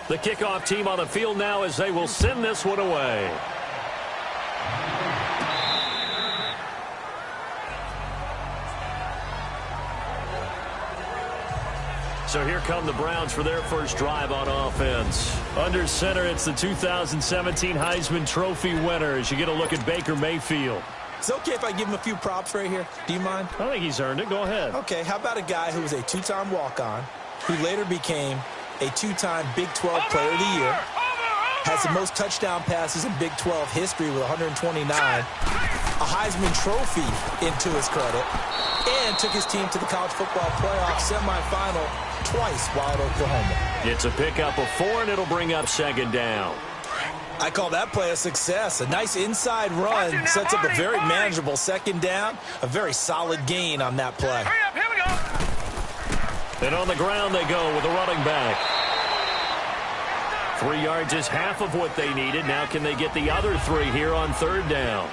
The kickoff team on the field now as they will send this one away. So here come the Browns for their first drive on offense. Under center, it's the 2017 Heisman Trophy winner as you get a look at Baker Mayfield. It's okay if I give him a few props right here. Do you mind? I think he's earned it. Go ahead. Okay, how about a guy who was a two-time walk-on, who later became a two-time Big 12 Player of the Year, has the most touchdown passes in Big 12 history with 129, a Heisman Trophy into his credit, and took his team to the college football playoff semifinal twice while at Oklahoma. It's a pickup of 4, and it'll bring up second down. I call that play a success. A nice inside run sets up a very manageable second down, a very solid gain on that play. Hurry up, here we go. And on the ground they go with a running back. 3 yards is half of what they needed. Now can they get the other 3 here on third down?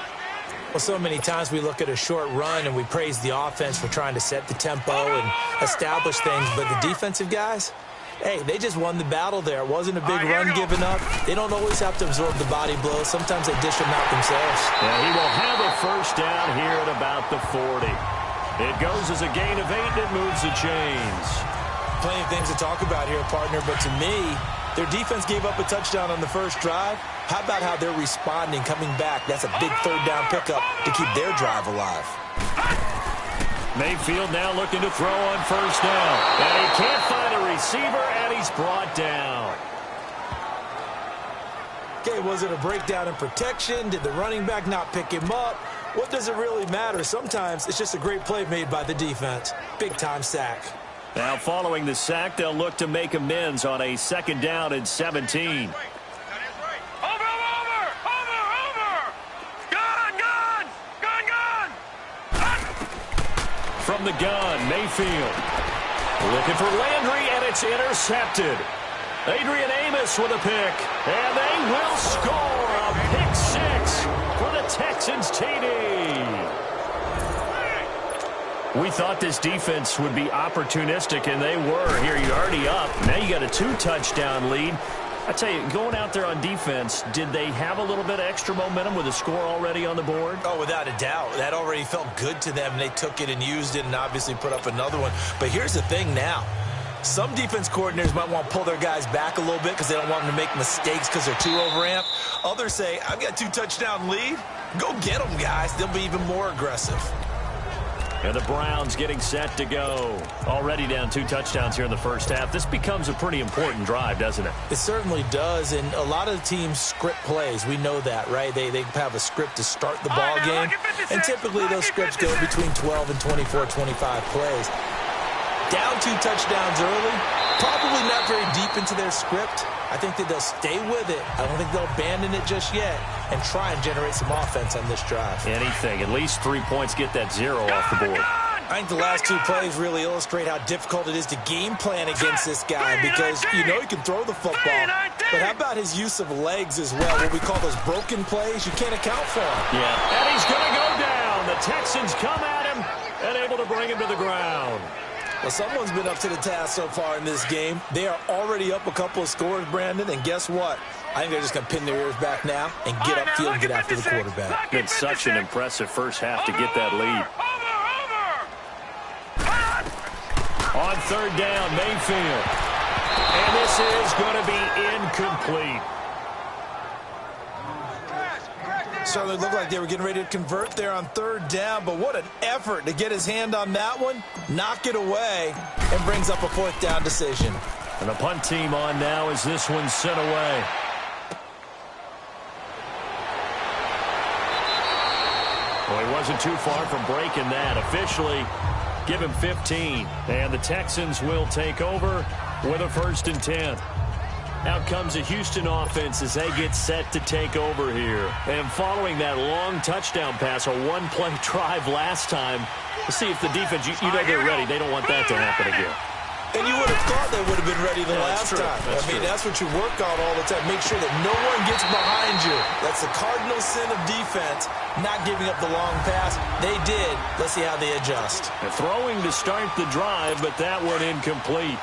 Well, so many times we look at a short run and we praise the offense for trying to set the tempo and establish things, but the defensive guys, hey, they just won the battle there. It wasn't a big run given up. They don't always have to absorb the body blows. Sometimes they dish them out themselves. Yeah, he will have a first down here at about the 40. It goes as a gain of 8, and it moves the chains. Plenty of things to talk about here, partner, but to me, their defense gave up a touchdown on the first drive. How about how they're responding, coming back? That's a big third down pickup to keep their drive alive. Mayfield now looking to throw on first down. And he can't find a receiver, and he's brought down. Okay, was it a breakdown in protection? Did the running back not pick him up? What does it really matter? Sometimes it's just a great play made by the defense. Big-time sack. Now following the sack, they'll look to make amends on a second down and 17. From the gun, Mayfield. Looking for Landry, and it's intercepted. Adrian Amos with a pick, and they will score a pick 6 for the Texans TD. We thought this defense would be opportunistic, and they were. Here, you're already up. Now you got a 2-touchdown lead. I tell you, going out there on defense, did they have a little bit of extra momentum with a score already on the board? Oh, without a doubt. That already felt good to them. They took it and used it and obviously put up another one. But here's the thing now. Some defense coordinators might want to pull their guys back a little bit because they don't want them to make mistakes because they're too overamped. Others say, I've got a 2-touchdown lead. Go get them, guys. They'll be even more aggressive. And the Browns getting set to go. Already down 2 touchdowns here in the first half. This becomes a pretty important drive, doesn't it? It certainly does, and a lot of the teams script plays. We know that, right? They have a script to start the ball game, and typically those scripts go between 12 and 24, 25 plays. Down 2 touchdowns early, probably not very deep into their script. I think that they'll stay with it. I don't think they'll abandon it just yet and try and generate some offense on this drive. Anything. At least 3 points, get that 0 off the board. I think the last 2 plays really illustrate how difficult it is to game plan against this guy because you know he can throw the football. But how about his use of legs as well? What we call those broken plays, you can't account for him. Yeah, and he's going to go down. The Texans come at him and able to bring him to the ground. Well, someone's been up to the task so far in this game. They are already up a couple of scores, Brandon, and guess what? I think they're just going to pin their ears back now and get upfield and get after the quarterback. Been such an impressive first half to get that lead. On third down, Mayfield. And this is going to be incomplete. Certainly looked like they were getting ready to convert there on third down, but what an effort to get his hand on that one, knock it away, and brings up a 4th down decision. And the punt team on now as this one's sent away. Well, he wasn't too far from breaking that. Officially, give him 15. And the Texans will take over with a 1st and 10. Out comes the Houston offense as they get set to take over here. And following that long touchdown pass, a 1-play drive last time, let's see if the defense, you know they're ready. They don't want that to happen again. And you would have thought they would have been ready the last time. That's what you work on all the time. Make sure that no one gets behind you. That's the cardinal sin of defense, not giving up the long pass. They did. Let's see how they adjust. And throwing to start the drive, but that one incomplete.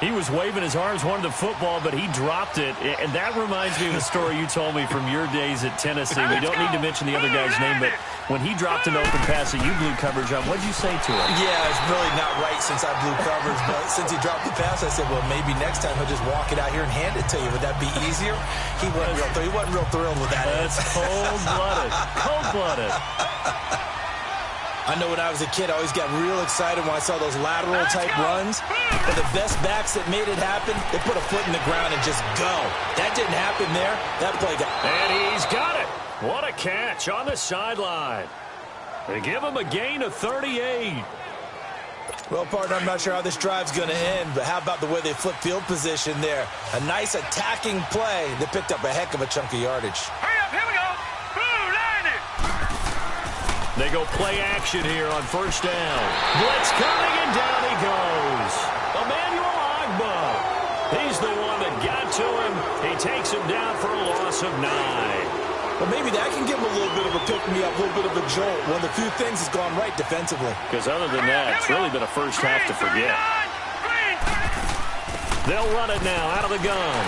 He was waving his arms, wanted the football, but he dropped it. And that reminds me of the story you told me from your days at Tennessee. We don't need to mention the other guy's name, but when he dropped an open pass that you blew coverage on, what did you say to him? Yeah, it's really not right since I blew coverage, but since he dropped the pass, I said, well, maybe next time he'll just walk it out here and hand it to you. Would that be easier? He wasn't real thrilled with that. That's cold-blooded. Cold-blooded. I know when I was a kid, I always got real excited when I saw those lateral-type runs. But the best backs that made it happen, they put a foot in the ground and just go. That didn't happen there. That play got... And he's got it. What a catch on the sideline. They give him a gain of 38. Well, partner, I'm not sure how this drive's going to end, but how about the way they flip field position there? A nice attacking play. They picked up a heck of a chunk of yardage. Hurry up, here we go. They go play action here on first down. Blitz coming, and down he goes. Emmanuel Agba. He's the one that got to him. He takes him down for a loss of 9. Well, maybe that can give him a little bit of a pick-me-up, a little bit of a jolt. One of the few things that's gone right defensively. Because other than that, it's really been a first half to forget. They'll run it now out of the gun.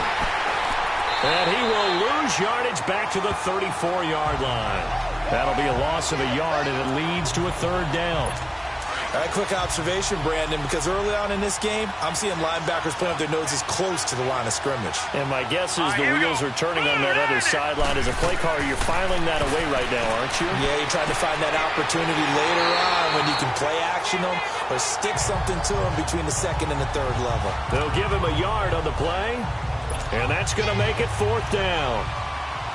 And he will lose yardage back to the 34-yard line. That'll be a loss of a yard, and it leads to a third down. All right, quick observation, Brandon, because early on in this game, I'm seeing linebackers putting up their noses close to the line of scrimmage. And my guess is the wheels are turning on that other sideline. As a play caller, you're filing that away right now, aren't you? Yeah, you're trying to find that opportunity later on when you can play action them or stick something to them between the second and the third level. They'll give him a yard on the play, and that's going to make it fourth down.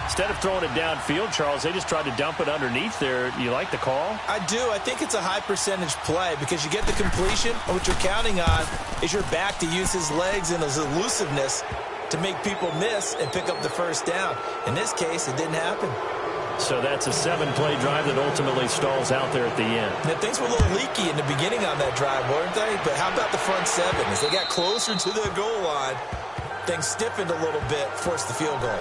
Instead of throwing it downfield, Charles, they just tried to dump it underneath there. You like the call? I do. I think it's a high-percentage play because you get the completion, and what you're counting on is your back to use his legs and his elusiveness to make people miss and pick up the first down. In this case, it didn't happen. So that's a 7-play drive that ultimately stalls out there at the end. Now, things were a little leaky in the beginning on that drive, weren't they? But how about the front seven? As they got closer to the goal line, things stiffened a little bit, forced the field goal.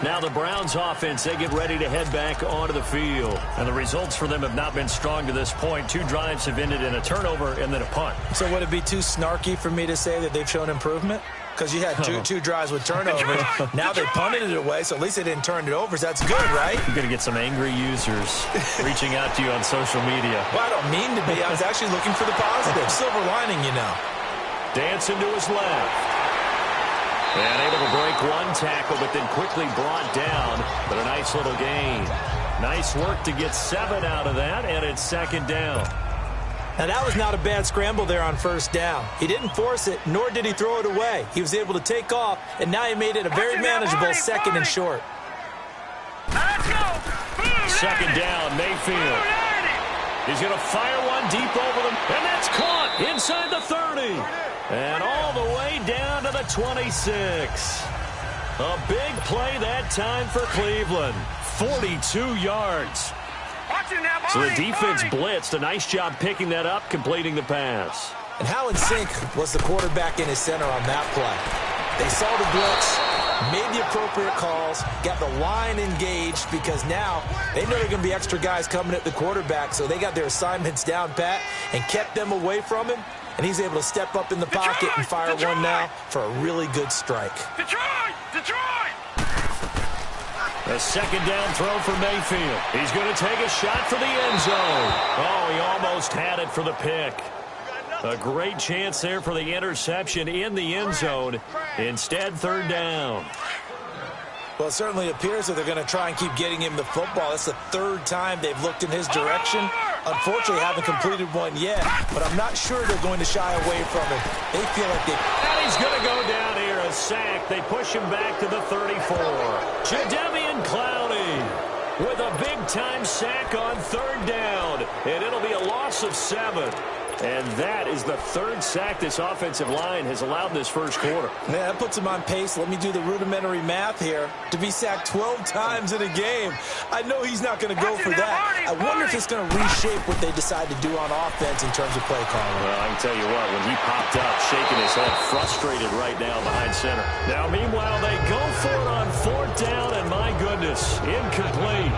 Now the Browns offense, they get ready to head back onto the field. And the results for them have not been strong to this point. 2 drives have ended in a turnover and then a punt. So would it be too snarky for me to say that they've shown improvement? Because you had two drives with turnovers. Now they punted it away, so at least they didn't turn it over. So that's good, right? You're going to get some angry users reaching out to you on social media. Well, I don't mean to be. I was actually looking for the positive. Silver lining, you know. Dancing to his left. And able to break one tackle, but then quickly brought down. But a nice little gain. Nice work to get 7 out of that, and it's second down. Now, that was not a bad scramble there on first down. He didn't force it, nor did he throw it away. He was able to take off, and now he made it a very manageable second and short. Let's go. Second down, Mayfield. He's going to fire one deep over them, and that's caught inside the 30. And all the way down to the 26. A big play that time for Cleveland. 42 yards. So the defense blitzed. A nice job picking that up, completing the pass. And how in sync was the quarterback in his center on that play? They saw the blitz, made the appropriate calls, got the line engaged because now they know there are going to be extra guys coming at the quarterback, so they got their assignments down pat and kept them away from him, and he's able to step up in the pocket and fire one now for a really good strike. Detroit! A second down throw for Mayfield. He's going to take a shot for the end zone. Oh, he almost had it for the pick. A great chance there for the interception in the end zone. Instead, third down. Well, it certainly appears that they're going to try and keep getting him the football. That's the third time they've looked in his direction. Unfortunately, haven't completed one yet, but I'm not sure they're going to shy away from it. They feel like they... And he's going to go down here, a sack. They push him back to the 34. Jadeveon Clowney with a big-time sack on third down, and it'll be a loss of 7. And that is the third sack this offensive line has allowed in this first quarter. Yeah, that puts him on pace. Let me do the rudimentary math here. To be sacked 12 times in a game, I know he's not going to go for that. I wonder if it's going to reshape what they decide to do on offense in terms of play calling. Well, I can ttell you what, when he popped up, shaking his head, frustrated right now behind center. Now, meanwhile, they go for it on fourth down, and my goodness, incomplete.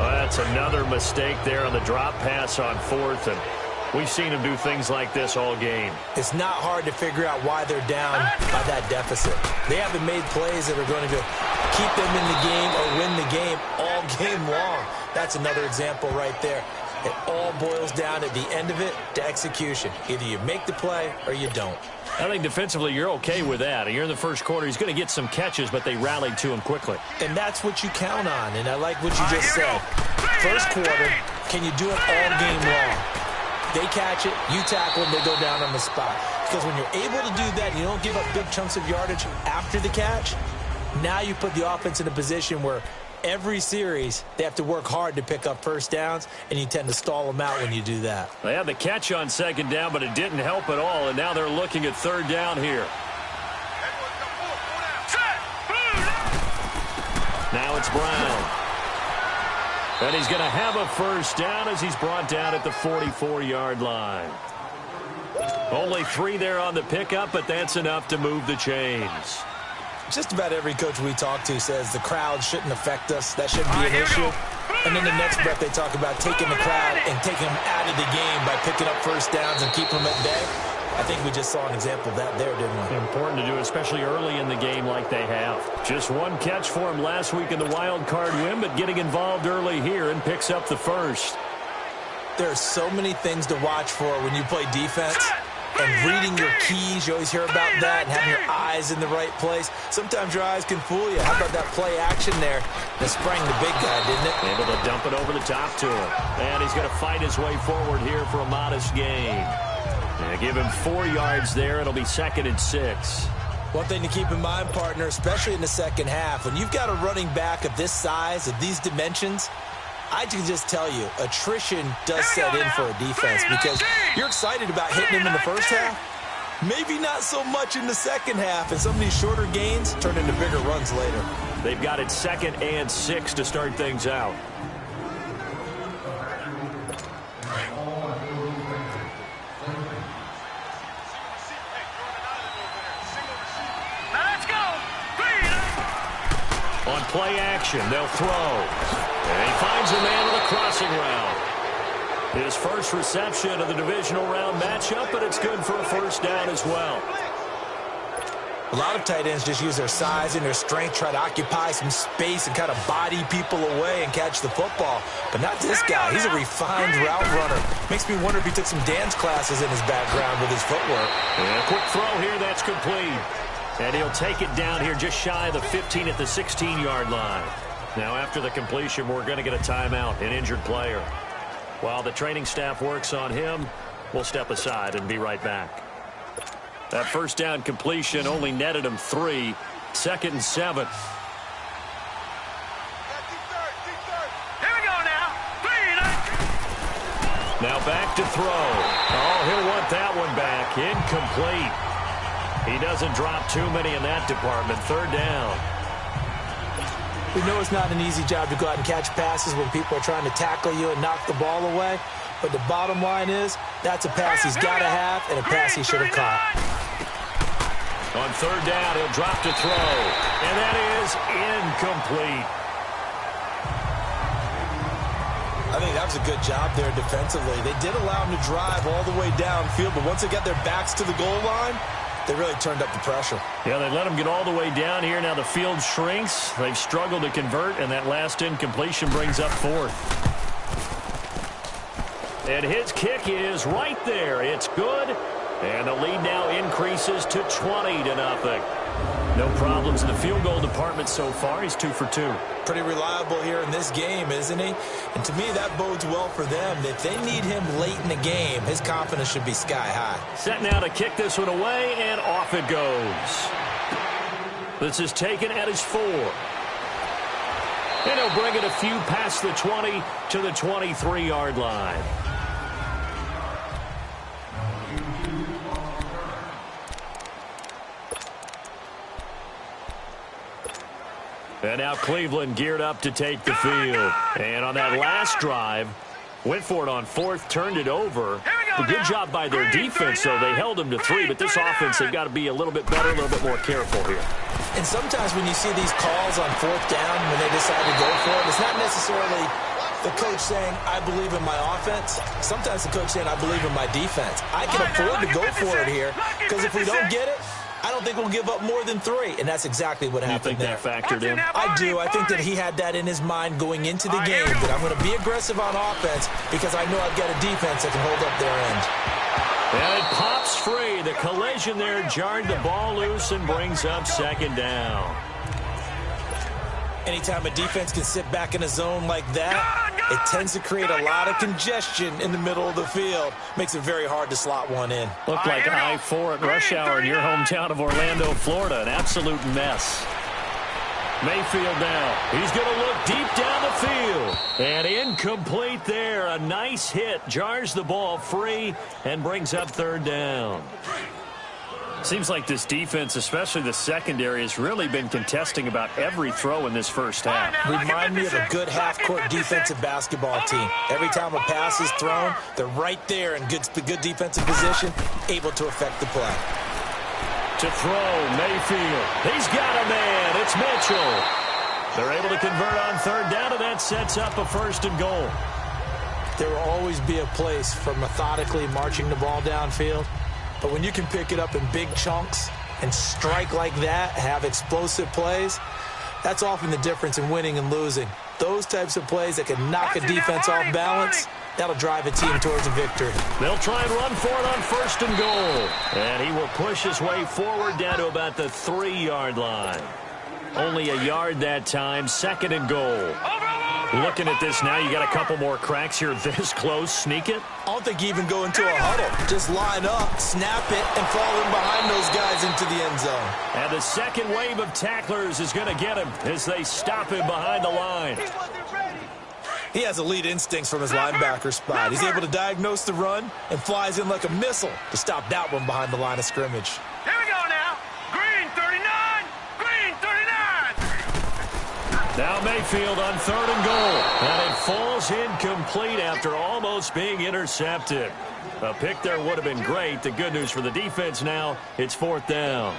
Well, that's another mistake there on the drop pass on fourth, and We've seen him do things like this all game. It's not hard to figure out why they're down by that deficit. They haven't made plays that are going to keep them in the game or win the game all game long. That's another example right there. It all boils down at the end of it to execution. Either you make the play or you don't. I think defensively you're okay with that. Here in the first quarter, he's going to get some catches, but they rallied to him quickly. And that's what you count on, and I like what you just said. First quarter, can you do it all game long? They catch it, you tackle them, they go down on the spot. Because when you're able to do that, you don't give up big chunks of yardage after the catch, now you put the offense in a position where every series, they have to work hard to pick up first downs, and you tend to stall them out when you do that. They had the catch on second down, but it didn't help at all, and now they're looking at third down here. Now it's Brown. And he's going to have a first down as he's brought down at the 44-yard line. Only 3 there on the pickup, but that's enough to move the chains. Just about every coach we talk to says the crowd shouldn't affect us. That shouldn't be an issue. And then the next breath they talk about taking the crowd and taking them out of the game by picking up first downs and keeping them at bay. I think we just saw an example of that there, didn't we? Important to do, especially early in the game like they have. Just one catch for him last week in the wild card win, but getting involved early here and picks up the first. There are so many things to watch for when you play defense. And reading your keys, you always hear about that, and having your eyes in the right place. Sometimes your eyes can fool you. How about that play action there that sprang the big guy, didn't it? Able to dump it over the top to him. And he's going to fight his way forward here for a modest gain. And give him 4 yards there. It'll be 2nd and 6. One thing to keep in mind, partner, especially in the second half, when you've got a running back of this size, of these dimensions, I can just tell you, attrition does set in for a defense because you're excited about hitting him in the first half. Maybe not so much in the second half, and some of these shorter gains turn into bigger runs later. They've got it 2nd and 6 to start things out. On play action, they'll throw. And he finds a man on the crossing route. His first reception of the divisional round matchup, but it's good for a first down as well. A lot of tight ends just use their size and their strength, try to occupy some space and kind of body people away and catch the football. But not this guy. He's a refined route runner. Makes me wonder if he took some dance classes in his background with his footwork. And a quick throw here, that's complete. And he'll take it down here just shy of the 15 at the 16-yard line. Now, after the completion, we're going to get a timeout, an injured player. While the training staff works on him, we'll step aside and be right back. That first down completion only netted him 3, 2nd and 7. Here we go now. Now back to throw. Oh, he'll want that one back. Incomplete. He doesn't drop too many in that department. 3rd down. We know it's not an easy job to go out and catch passes when people are trying to tackle you and knock the ball away. But the bottom line is, that's a pass he's got to have and a pass he should have caught. On 3rd down, he'll drop to throw. And that is incomplete. I think that was a good job there defensively. They did allow him to drive all the way downfield, but once they got their backs to the goal line, they really turned up the pressure. Yeah, they let him get all the way down here. Now the field shrinks. They've struggled to convert, and that last incompletion brings up 4th. And his kick is right there. It's good. And the lead now increases to 20-0. No problems in the field goal department so far. He's 2 for 2. Pretty reliable here in this game, isn't he? And to me, that bodes well for them. If they need him late in the game, his confidence should be sky high. Set now to kick this one away, and off it goes. This is taken at his 4. And he'll bring it a few past the 20 to the 23-yard line. And now Cleveland geared up to take the field. And on that last drive, went for it on 4th, turned it over. A good job by their defense, though. They held them to 3, but this offense, they've got to be a little bit better, a little bit more careful here. And sometimes when you see these calls on 4th down, when they decide to go for it, it's not necessarily the coach saying, I believe in my offense. Sometimes the coach saying, I believe in my defense. I can afford to go for it here because if we don't get it, I don't think we'll give up more than 3, and that's exactly what happened there. You think that factored in? I do. I think that he had that in his mind going into the game, that I'm going to be aggressive on offense because I know I've got a defense that can hold up their end. And it pops free. The collision there jarred the ball loose and brings up 2nd down. Anytime a defense can sit back in a zone like that, it tends to create a lot of congestion in the middle of the field. Makes it very hard to slot one in. Looked like I-4 at rush hour in your hometown of Orlando, Florida. An absolute mess. Mayfield now. He's going to look deep down the field. And incomplete there. A nice hit. Jars the ball free and brings up 3rd down. Seems like this defense, especially the secondary, has really been contesting about every throw in this first half. Remind me of a good half-court defensive basketball team. Every time a pass is thrown, they're right there in good defensive position, able to affect the play. To throw, Mayfield. He's got a man. It's Mitchell. They're able to convert on 3rd down, and that sets up a 1st and goal. There will always be a place for methodically marching the ball downfield. But when you can pick it up in big chunks and strike like that, have explosive plays, that's often the difference in winning and losing. Those types of plays that can knock a defense off balance, that'll drive a team towards a victory. They'll try and run for it on 1st and goal. And he will push his way forward down to about the 3-yard line. Only a yard that time, 2nd and goal. Looking at this now, you got a couple more cracks here this close. Sneak it? I don't think you even go into a huddle. Just line up, snap it, and fall in behind those guys into the end zone. And the 2nd wave of tacklers is going to get him as they stop him behind the line. He has elite instincts from his linebacker spot. He's able to diagnose the run and flies in like a missile to stop that one behind the line of scrimmage. Here we go now. Green 39. Green 39. Now Mayfield on 3rd and goal. And it falls incomplete after almost being intercepted. A pick there would have been great. The good news for the defense now, it's 4th down.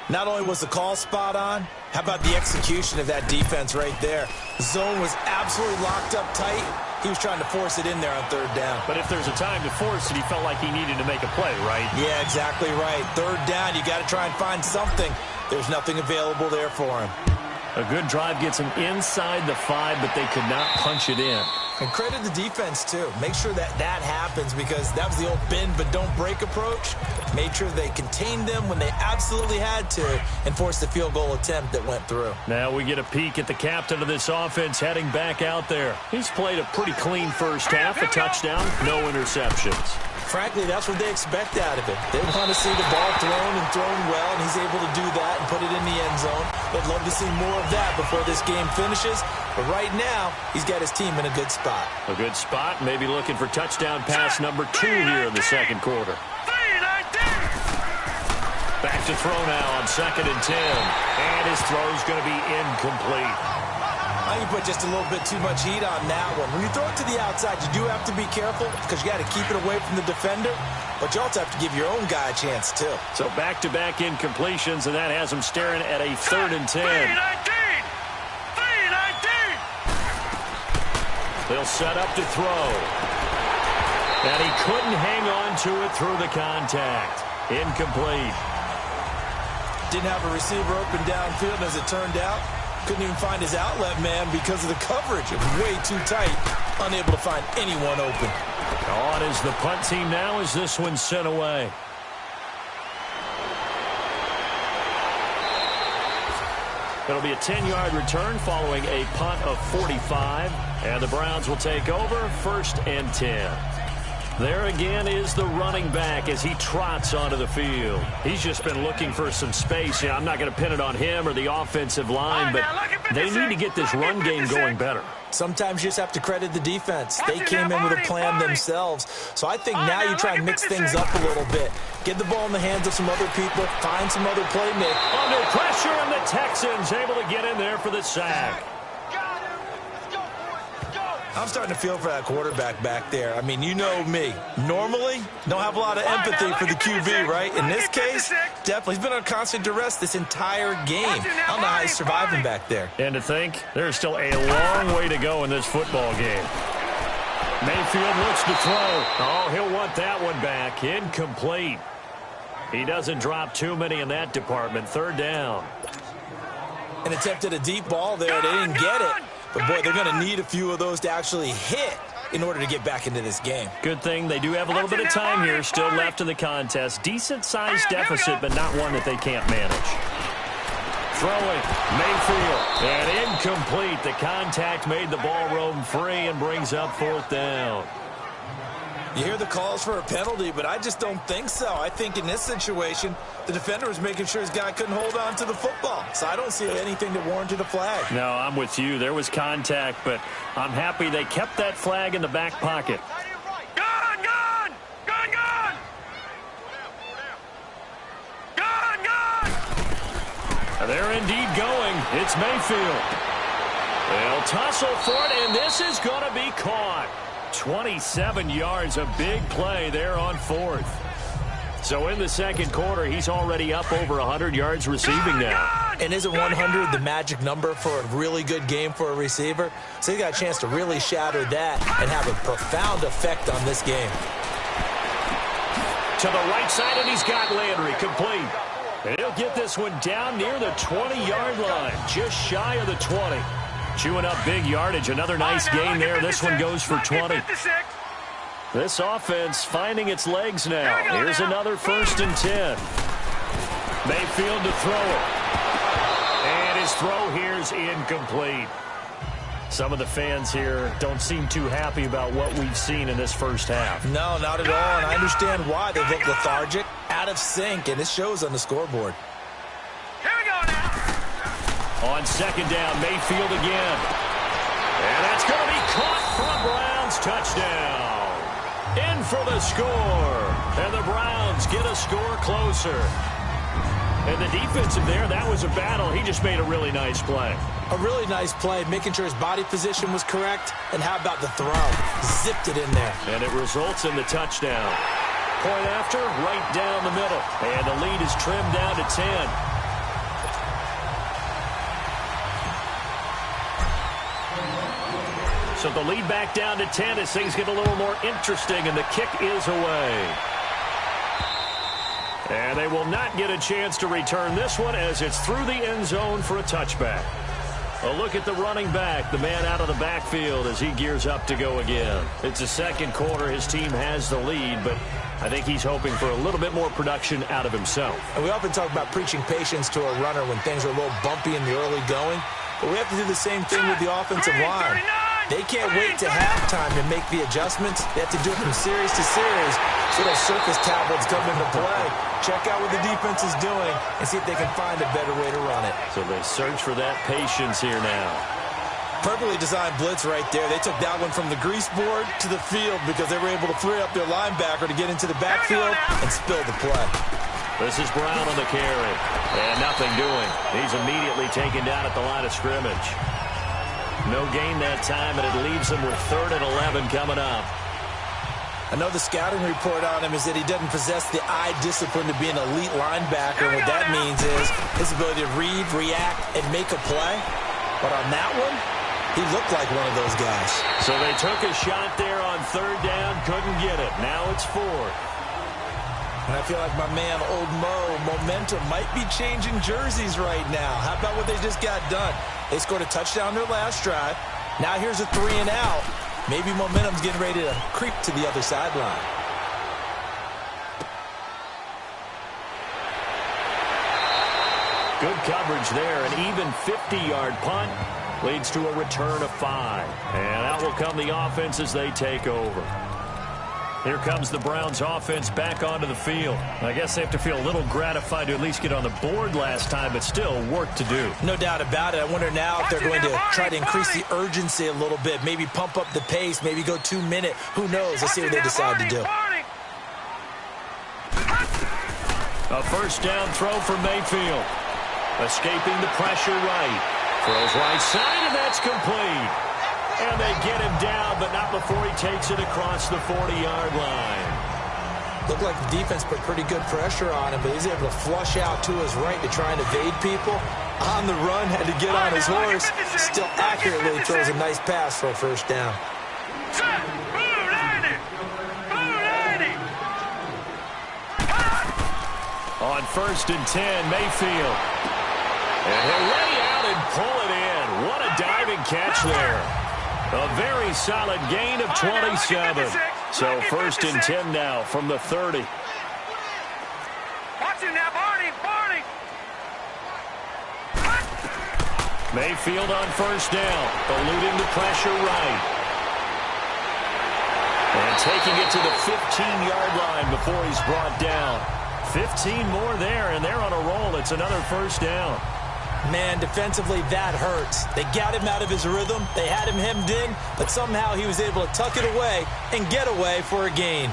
Not only was the call spot on, how about the execution of that defense right there? The zone was absolutely locked up tight. He was trying to force it in there on 3rd down. But if there's a time to force it, he felt like he needed to make a play, right? Yeah, exactly right. 3rd down, you got to try and find something. There's nothing available there for him. A good drive gets him inside the 5, but they could not punch it in. And credit the defense, too. Make sure that that happens because that was the old bend but don't break approach. Made sure they contained them when they absolutely had to and forced the field goal attempt that went through. Now we get a peek at the captain of this offense heading back out there. He's played a pretty clean first half, a touchdown, no interceptions. Frankly, that's what they expect out of it. They want to see the ball thrown and thrown well, and he's able to do that and put it in the end zone. They'd love to see more of that before this game finishes. But right now, he's got his team in a good spot. A good spot, maybe looking for touchdown pass number 2 here in the 2nd quarter. Back to throw now on 2nd and 10. And his throw's going to be incomplete. I think you put just a little bit too much heat on that one. When you throw it to the outside, you do have to be careful because you got to keep it away from the defender. But you also have to give your own guy a chance, too. So back-to-back incompletions, and that has him staring at a 3rd and 10. 3-19. They'll set up to throw. And he couldn't hang on to it through the contact. Incomplete. Didn't have a receiver open downfield, as it turned out. Couldn't even find his outlet man because of the coverage. It was way too tight. Unable to find anyone open. On is the punt team now as this one's sent away. It'll be a 10-yard return following a punt of 45. And the Browns will take over 1st and 10. There again is the running back as he trots onto the field. He's just been looking for some space. I'm not going to pin it on him or the offensive line, but they need to get this run game going better. Sometimes you just have to credit the defense. They came in with a plan themselves. So I think now you try and mix things up a little bit. Get the ball in the hands of some other people. Find some other playmakers. Under pressure, and the Texans able to get in there for the sack. I'm starting to feel for that quarterback back there. I mean, you know me. Normally, don't have a lot of empathy for the QB, right? In this case, definitely. He's been on constant duress this entire game. I don't know how he's surviving back there. And to think, there's still a long way to go in this football game. Mayfield looks to throw. Oh, he'll want that one back. Incomplete. He doesn't drop too many in that department. Third down. And attempted a deep ball there. They didn't get it. But, boy, they're going to need a few of those to actually hit in order to get back into this game. Good thing they do have a little bit of time here still left in the contest. Decent-sized deficit, but not one that they can't manage. Throwing, Mayfield, and incomplete. The contact made the ball roam free and brings up fourth down. You hear the calls for a penalty, but I just don't think so. I think in this situation, the defender was making sure his guy couldn't hold on to the football. So I don't see anything that warranted a flag. No, I'm with you. There was contact, but I'm happy they kept that flag in the back pocket. Gone, gone! Gone, gone! Gone, gone! They're indeed going. It's Mayfield. They'll tussle for it, and this is going to be caught. 27 yards, a big play there on fourth. So in the second quarter, he's already up over 100 yards receiving now. And isn't 100 the magic number for a really good game for a receiver? So he got a chance to really shatter that and have a profound effect on this game. To the right side, and he's got Landry complete. And he'll get this one down near the 20-yard line, just shy of the 20. Chewing up big yardage. Another nice gain there. This one goes for 20. This offense finding its legs now. Here's another 1st and 10. Mayfield to throw it. And his throw here's incomplete. Some of the fans here don't seem too happy about what we've seen in this first half. No, not at all. And I understand why. They look lethargic, out of sync, and it shows on the scoreboard. Here we go now. On second down, Mayfield again. And that's going to be caught for a Browns touchdown. In for the score. And the Browns get a score closer. And the defensive there, that was a battle. He just made a really nice play. A really nice play, making sure his body position was correct. And how about the throw? Zipped it in there. And it results in the touchdown. Point after, right down the middle. And the lead is trimmed down to 10. So the lead back down to 10 as things get a little more interesting, and the kick is away. And they will not get a chance to return this one as it's through the end zone for a touchback. A look at the running back, the man out of the backfield as he gears up to go again. It's the second quarter. His team has the lead, but I think he's hoping for a little bit more production out of himself. And we often talk about preaching patience to a runner when things are a little bumpy in the early going, but we have to do the same thing with the offensive line. They can't wait to halftime to make the adjustments. They have to do it from series to series so those surface tablets come into play. Check out what the defense is doing and see if they can find a better way to run it. So they search for that patience here now. Perfectly designed blitz right there. They took that one from the grease board to the field because they were able to free up their linebacker to get into the backfield and spill the play. This is Brown on the carry. And nothing doing. He's immediately taken down at the line of scrimmage. No gain that time, and it leaves them with 3rd and 11 coming up. I know the scouting report on him is that he doesn't possess the eye discipline to be an elite linebacker. And what that means is his ability to read, react, and make a play. But on that one, he looked like one of those guys. So they took a shot there on 3rd down, couldn't get it. Now it's 4th. And I feel like my man, Old Mo, momentum might be changing jerseys right now. How about what they just got done? They scored a touchdown their last drive. Now here's a 3 and out. Maybe momentum's getting ready to creep to the other sideline. Good coverage there. An even 50-yard punt leads to a return of 5. And out will come the offense as they take over. Here comes the Browns offense back onto the field. I guess they have to feel a little gratified to at least get on the board last time, but still work to do. No doubt about it. I wonder now if they're going to try to increase the urgency a little bit, maybe pump up the pace, maybe go 2-minute. Who knows? Let's see what they decide to do. A 1st down throw for Mayfield. Escaping the pressure right. Throws right side, and that's complete. And they get him down, but not before he takes it across the 40-yard line. Looked like the defense put pretty good pressure on him, but he's able to flush out to his right to try and evade people. On the run, had to get on his horse. Still accurately throws a nice pass for a first down. On 1st and 10, Mayfield. And he'll lay out and pull it in. What a diving catch there. A very solid gain of 27. So 1st and 10 now from the 30. Watch him now, Barney. Mayfield on 1st down, eluding the pressure right. And taking it to the 15-yard line before he's brought down. 15 more there, and they're on a roll. It's another 1st down. Man, defensively, that hurts. They got him out of his rhythm. They had him hemmed in, but somehow he was able to tuck it away and get away for a gain.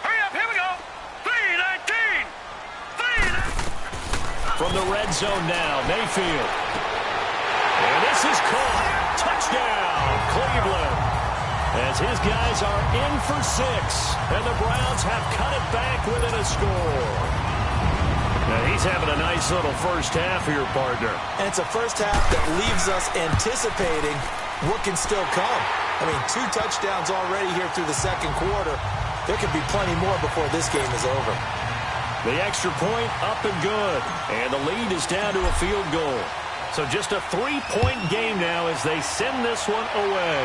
Hurry up, here we go. 3-19. From the red zone now, Mayfield. And this is caught. Touchdown, Cleveland. As his guys are in for 6, and the Browns have cut it back within a score. Now he's having a nice little first half here, partner. And it's a first half that leaves us anticipating what can still come. I mean, 2 touchdowns already here through the second quarter. There could be plenty more before this game is over. The extra point up and good, and the lead is down to a field goal. So just a 3-point game now as they send this one away.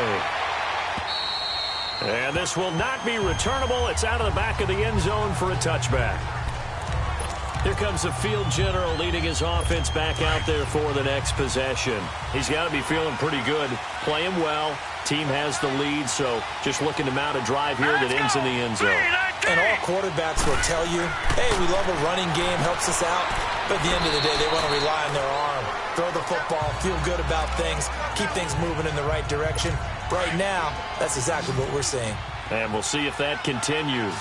And this will not be returnable. It's out of the back of the end zone for a touchback. Here comes the field general leading his offense back out there for the next possession. He's got to be feeling pretty good, playing well. Team has the lead, so just looking to mount a drive here that ends in the end zone. And all quarterbacks will tell you, hey, we love a running game, helps us out. But at the end of the day, they want to rely on their arm. Throw the football, feel good about things, keep things moving in the right direction. Right now, that's exactly what we're seeing. And we'll see if that continues.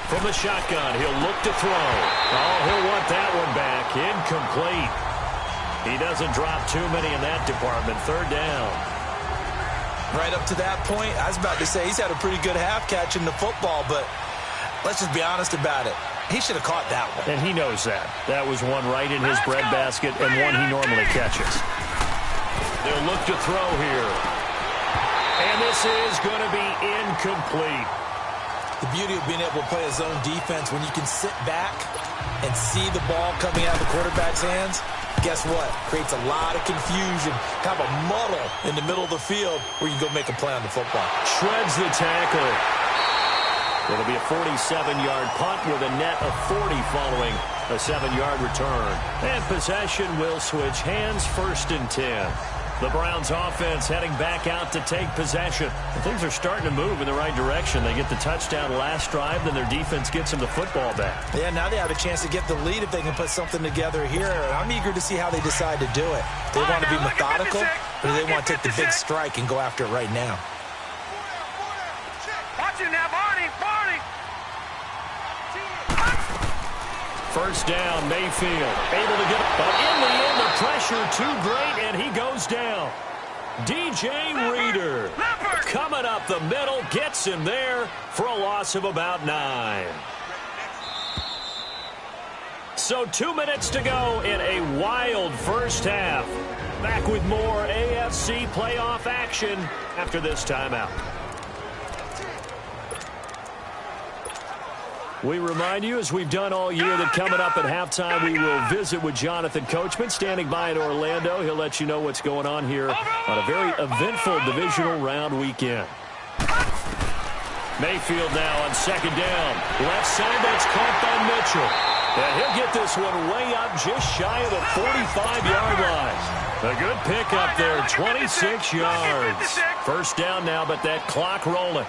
From the shotgun, he'll look to throw. Oh, he'll want that one back. Incomplete. He doesn't drop too many in that department. 3rd down. Right up to that point, I was about to say he's had a pretty good half catching the football, but let's just be honest about it. He should have caught that one. And he knows that. That was one right in his breadbasket and one he normally catches. They'll look to throw here. And this is going to be incomplete. The beauty of being able to play a zone defense, when you can sit back and see the ball coming out of the quarterback's hands, guess what? Creates a lot of confusion, kind of a muddle in the middle of the field where you go make a play on the football. Shreds the tackle. It'll be a 47-yard punt with a net of 40 following a 7-yard return. And possession will switch hands. 1st and 10. The Browns offense heading back out to take possession. And things are starting to move in the right direction. They get the touchdown last drive, then their defense gets them the football back. Yeah, now they have a chance to get the lead if they can put something together here. And I'm eager to see how they decide to do it. They want to be methodical, or do they want to take the big strike and go after it right now? Watch him now, Barney. 1st down, Mayfield. Able to get it. But in the end, the pressure too great, and he goes down. DJ Reader coming up the middle, gets him there for a loss of about 9. So 2 minutes to go in a wild first half. Back with more AFC playoff action after this timeout. We remind you, as we've done all year, that coming up at halftime, we will visit with Jonathan Coachman, standing by in Orlando. He'll let you know what's going on here on a very eventful divisional round weekend. Mayfield now on 2nd down. Left side, that's caught by Mitchell. And he'll get this one way up just shy of the 45-yard line. A good pickup there, 26 yards. 1st down now, but that clock rolling.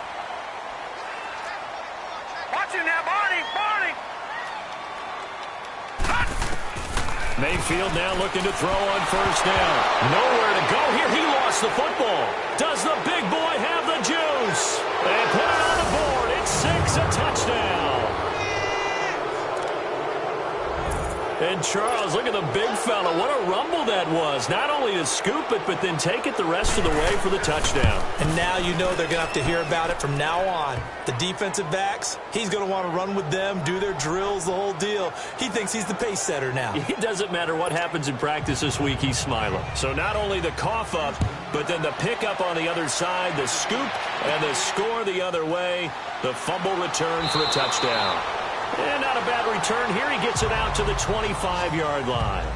Mayfield now looking to throw on 1st down. Nowhere to go here. He lost the football. Does the big boy have the juice? And put it on the board. It's 6 It's a touchdown. And Charles, look at the big fella. What a rumble that was. Not only to scoop it, but then take it the rest of the way for the touchdown. And now you know they're going to have to hear about it from now on. The defensive backs, he's going to want to run with them, do their drills, the whole deal. He thinks he's the pace setter now. It doesn't matter what happens in practice this week, he's smiling. So not only the cough up, but then the pickup on the other side, the scoop, and the score the other way. The fumble return for a touchdown. And not a bad return here. He gets it out to the 25-yard line.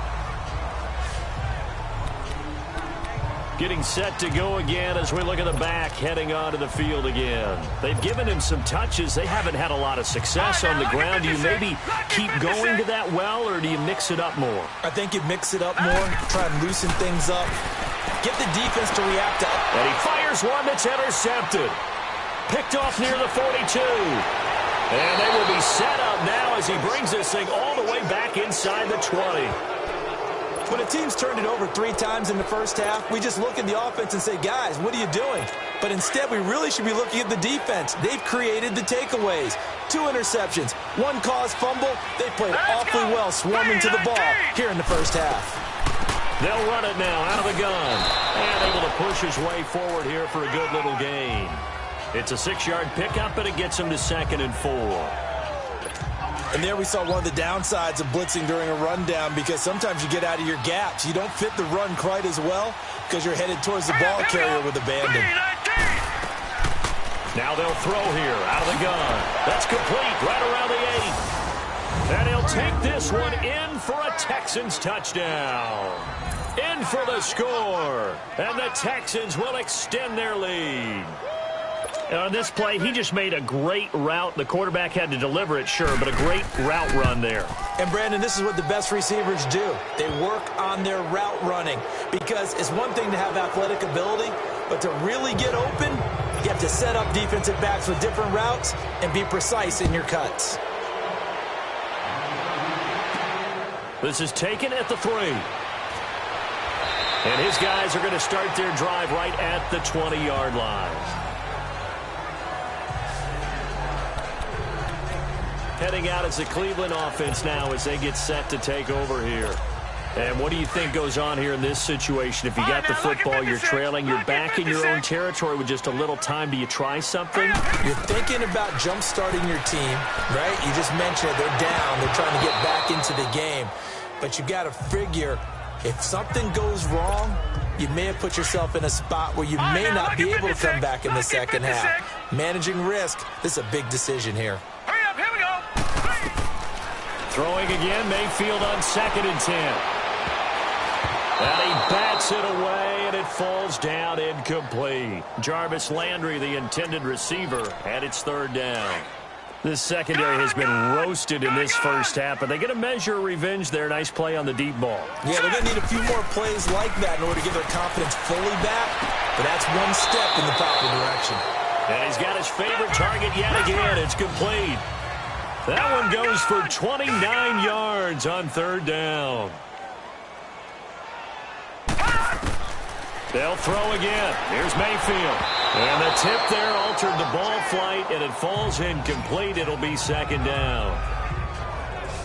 Getting set to go again as we look at the back, heading onto the field again. They've given him some touches. They haven't had a lot of success on the ground. Do you maybe keep going to that well, or do you mix it up more? I think you mix it up more, try and loosen things up. Get the defense to react to it. And he fires one that's intercepted. Picked off near the 42. And they will be set up now as he brings this thing all the way back inside the 20. When a team's turned it over 3 times in the first half, we just look at the offense and say, guys, what are you doing? But instead, we really should be looking at the defense. They've created the takeaways. 2 interceptions, 1 caused fumble. They played awfully well swarming to the ball here in the first half. They'll run it now out of the gun. And able to push his way forward here for a good little gain. It's a 6-yard pickup, and it gets him to 2nd and 4. And there we saw one of the downsides of blitzing during a rundown, because sometimes you get out of your gaps. You don't fit the run quite as well because you're headed towards the ball carrier with abandon. Now they'll throw here out of the gun. That's complete right around the 8. And he'll take this one in for a Texans touchdown. In for the score. And the Texans will extend their lead. On this play, he just made a great route. The quarterback had to deliver it, sure, but a great route run there. And, Brandon, this is what the best receivers do. They work on their route running, because it's one thing to have athletic ability, but to really get open, you have to set up defensive backs with different routes and be precise in your cuts. This is taken at the 3. And his guys are going to start their drive right at the 20-yard line. Heading out as the Cleveland offense now as they get set to take over here. And what do you think goes on here in this situation? If you got the football, you're trailing, you're back in your own territory with just a little time. Do you try something? You're thinking about jump-starting your team, right? You just mentioned they're down. They're trying to get back into the game. But you got to figure, if something goes wrong, you may have put yourself in a spot where you may not be able to come back in the second half. Managing risk, this is a big decision here. Throwing again, Mayfield on 2nd and 10. And he bats it away, and it falls down incomplete. Jarvis Landry, the intended receiver, had its 3rd down. This secondary has been roasted in this first half, but they're going to measure revenge there. Nice play on the deep ball. Yeah, they're going to need a few more plays like that in order to get their confidence fully back, but that's one step in the proper direction. And he's got his favorite target yet again. It's complete. That one goes for 29 yards on 3rd down. They'll throw again. Here's Mayfield. And the tip there altered the ball flight, and it falls incomplete. It'll be 2nd down.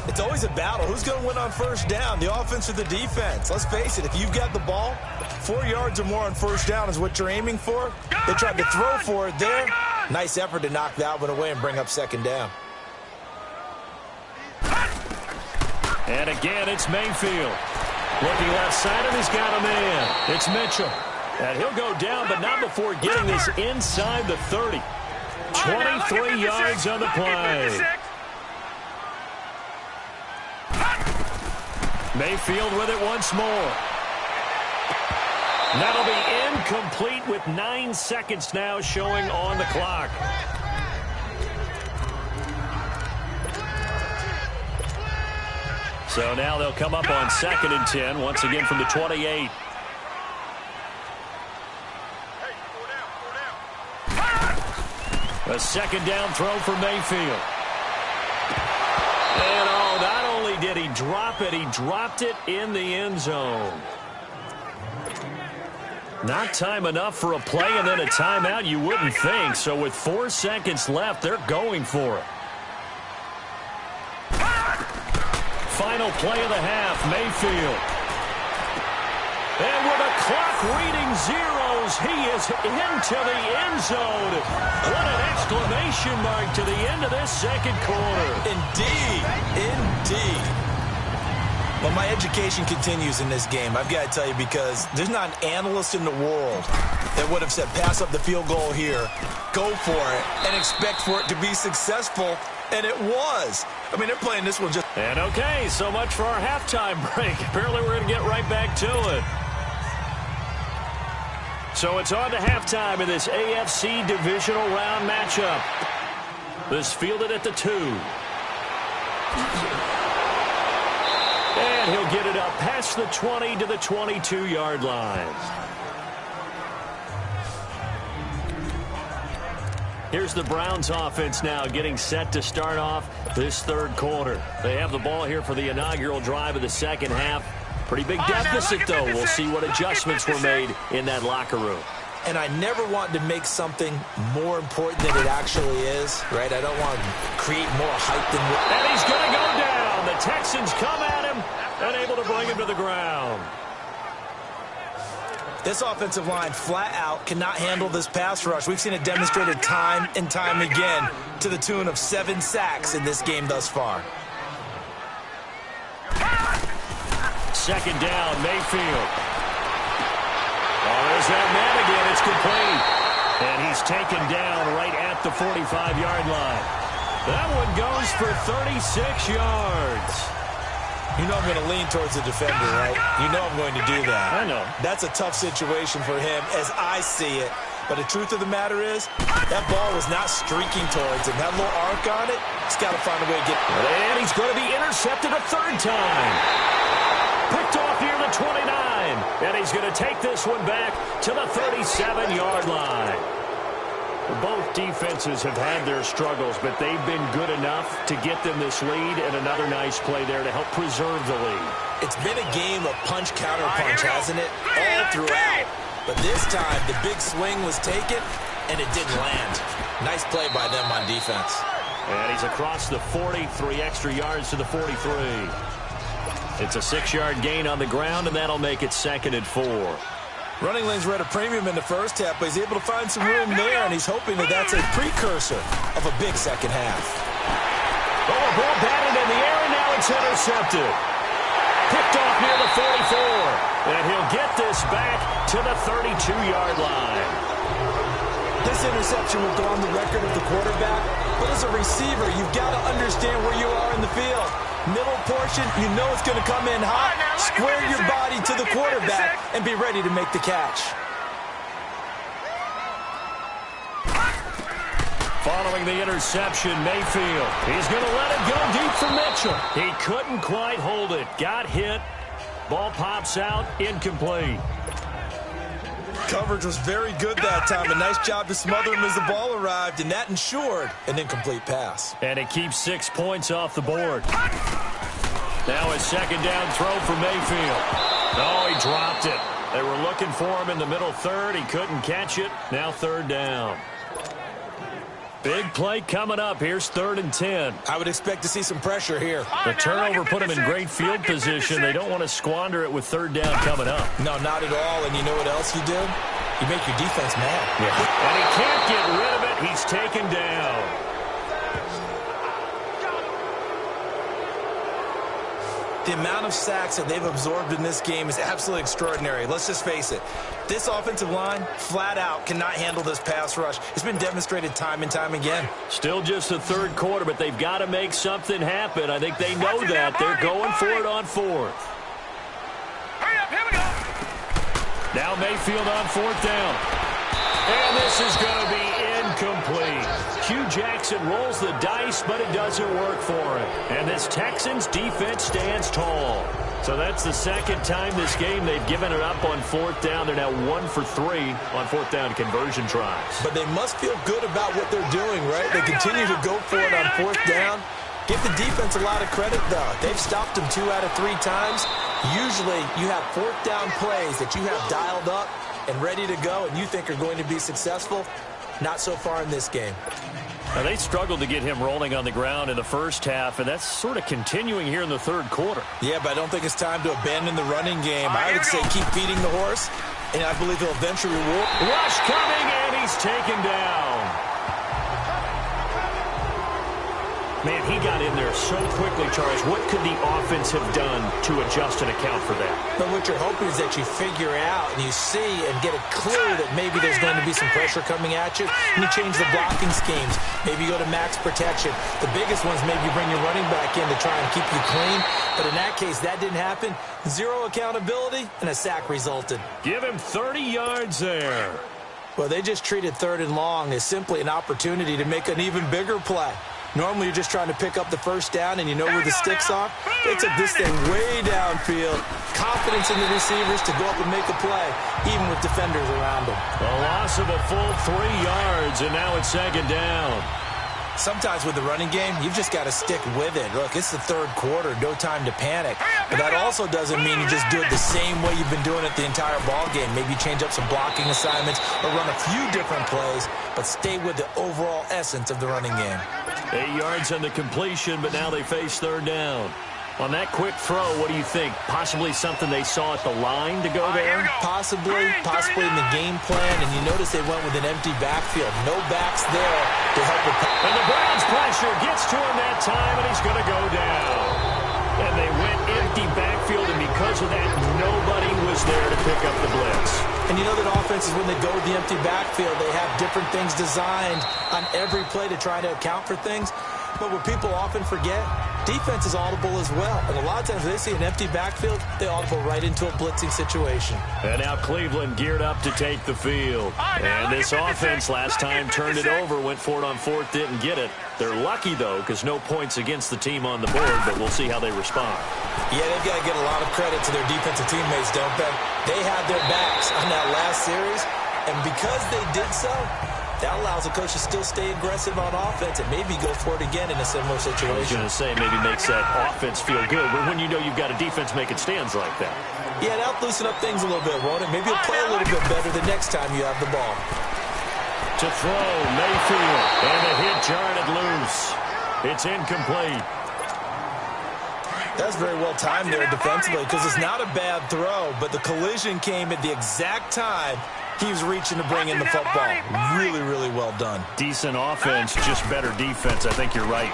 It's always a battle. Who's going to win on 1st down, the offense or the defense? Let's face it, if you've got the ball, 4 yards or more on 1st down is what you're aiming for. They tried to throw for it there. Nice effort to knock that one away and bring up 2nd down. And again, it's Mayfield. Looking left side, and he's got a man. It's Mitchell. And he'll go down, but not before getting this inside the 30. 23 yards on the play. Mayfield with it once more. That'll be incomplete with 9 seconds now showing on the clock. So now they'll come up on 2nd and 10, once again from the 28. A 2nd down throw for Mayfield. And not only did he drop it, he dropped it in the end zone. Not time enough for a play and then a timeout, you wouldn't think. So with 4 seconds left, they're going for it. Final play of the half, Mayfield. And with a clock reading zeros, he is into the end zone. What an exclamation mark to the end of this second quarter. Indeed, indeed. But my education continues in this game, I've got to tell you, because there's not an analyst in the world that would have said pass up the field goal here, go for it, and expect for it to be successful, and it was. I mean, they're playing this one just... And okay, so much for our halftime break. Apparently we're going to get right back to it. So it's on to halftime in this AFC divisional round matchup. This fielded at the 2. And he'll get it up past the 20 to the 22-yard line. Here's the Browns offense now getting set to start off this third quarter. They have the ball here for the inaugural drive of the second half. Pretty big deficit, though. We'll see what adjustments were made in that locker room. And I never want to make something more important than it actually is, right? I don't want to create more hype than... And he's going to go down. The Texans come at him and able to bring him to the ground. This offensive line flat out cannot handle this pass rush. We've seen it demonstrated time and time again to the tune of 7 sacks in this game thus far. Second down, Mayfield. Oh, there's that man again. It's complete. And he's taken down right at the 45-yard line. That one goes for 36 yards. You know I'm going to lean towards the defender, right? You know I'm going to do that. I know. That's a tough situation for him as I see it. But the truth of the matter is, that ball was not streaking towards him. That little arc on it, he's got to find a way to get... And he's going to be intercepted a third time. Picked off near the 29. And he's going to take this one back to the 37-yard line. Both defenses have had their struggles, but they've been good enough to get them this lead, and another nice play there to help preserve the lead. It's been a game of punch-counter-punch, hasn't it? All throughout. But this time, the big swing was taken, and it didn't land. Nice play by them on defense. And he's across the 40, 3 extra yards to the 43. It's a 6-yard gain on the ground, and that'll make it 2nd and 4. Running lanes were at a premium in the first half, but he's able to find some room there, and he's hoping that that's a precursor of a big second half. Oh, a ball batted in the air, and now it's intercepted. Picked off near the 44, and he'll get this back to the 32-yard line. This interception will go on the record of the quarterback, but as a receiver, you've got to understand where you are in the field. Middle portion, you know it's going to come in hot. Square your body to the quarterback and be ready to make the catch. Following the interception, Mayfield. He's going to let it go deep for Mitchell. He couldn't quite hold it. Got hit. Ball pops out. Incomplete. Coverage was very good that time. A nice job to smother him as the ball arrived, and that ensured an incomplete pass. And it keeps 6 points off the board. Now a second down throw for Mayfield. Oh, he dropped it. They were looking for him in the middle third. He couldn't catch it. Now 3rd down. Big play coming up. Here's 3rd and 10. I would expect to see some pressure here. The turnover put him in great field position. They don't want to squander it with 3rd down coming up. No, not at all. And you know what else you do? You make your defense mad. Yeah. And he can't get rid of it. He's taken down. The amount of sacks that they've absorbed in this game is absolutely extraordinary. Let's just face it. This offensive line, flat out, cannot handle this pass rush. It's been demonstrated time and time again. Still just the 3rd quarter, but they've got to make something happen. I think they know that. They're going for it on 4th. Hurry up, here we go. Now Mayfield on 4th down. And this is going to be incomplete. Hugh Jackson rolls the dice, but it doesn't work for him. And this Texans defense stands tall. So that's the 2nd time this game they've given it up on 4th down. They're now 1 for 3 on 4th down conversion tries. But they must feel good about what they're doing, right? They continue to go for it on 4th down. Give the defense a lot of credit, though. They've stopped them 2 out of 3 times. Usually, you have 4th down plays that you have dialed up, and ready to go and you think are going to be successful. Not so far in this game. Now, they struggled to get him rolling on the ground in the first half, and that's sort of continuing here in the third quarter. Yeah, but I don't think it's time to abandon the running game. I would say keep feeding the horse, and I believe he'll eventually reward. Rush coming, and he's taken down. Man, he got in there so quickly, Charles. What could the offense have done to adjust and account for that? But what you're hoping is that you figure out and you see and get a clue that maybe there's going to be some pressure coming at you, and you change the blocking schemes. Maybe you go to max protection. The biggest one's maybe you bring your running back in to try and keep you clean. But in that case, that didn't happen. Zero accountability, and a sack resulted. Give him 30 yards there. Well, they just treated 3rd and long as simply an opportunity to make an even bigger play. Normally, you're just trying to pick up the first down, and you know where the sticks are. They took this thing way downfield. Confidence in the receivers to go up and make a play, even with defenders around them. A loss of a full 3 yards, and now it's 2nd down. Sometimes with the running game, you've just got to stick with it. Look, it's the 3rd quarter, no time to panic. But that also doesn't mean you just do it the same way you've been doing it the entire ball game. Maybe change up some blocking assignments or run a few different plays, but stay with the overall essence of the running game. 8 yards on the completion, but now they face 3rd down. On that quick throw, what do you think? Possibly something they saw at the line to go there? Possibly in the game plan, and you notice they went with an empty backfield. No backs there to help with. And the Browns pressure gets to him that time, and he's going to go down. And they went empty backfield, and because of that, nobody was there to pick up the blitz. And you know that offenses, when they go with the empty backfield, they have different things designed on every play to try to account for things. But what people often forget, defense is audible as well. And a lot of times they see an empty backfield, they audible right into a blitzing situation. And now Cleveland geared up to take the field. And this offense last time turned it over, went for it on 4th, didn't get it. They're lucky, though, because no points against the team on the board, but we'll see how they respond. Yeah, they've got to get a lot of credit to their defensive teammates, don't they? They had their backs on that last series, and because they did so, that allows the coach to still stay aggressive on offense and maybe go for it again in a similar situation. I was going to say, maybe makes that offense feel good, but when you know you've got a defense making stands like that. Yeah, that'll loosen up things a little bit, won't it? Maybe you'll play a little bit better the next time you have the ball. To throw, Mayfield, and the hit jarred loose. It's incomplete. That's very well timed there defensively because it's not a bad throw, but the collision came at the exact time he was reaching to bring in the football. Really, really well done. Decent offense, just better defense. I think you're right.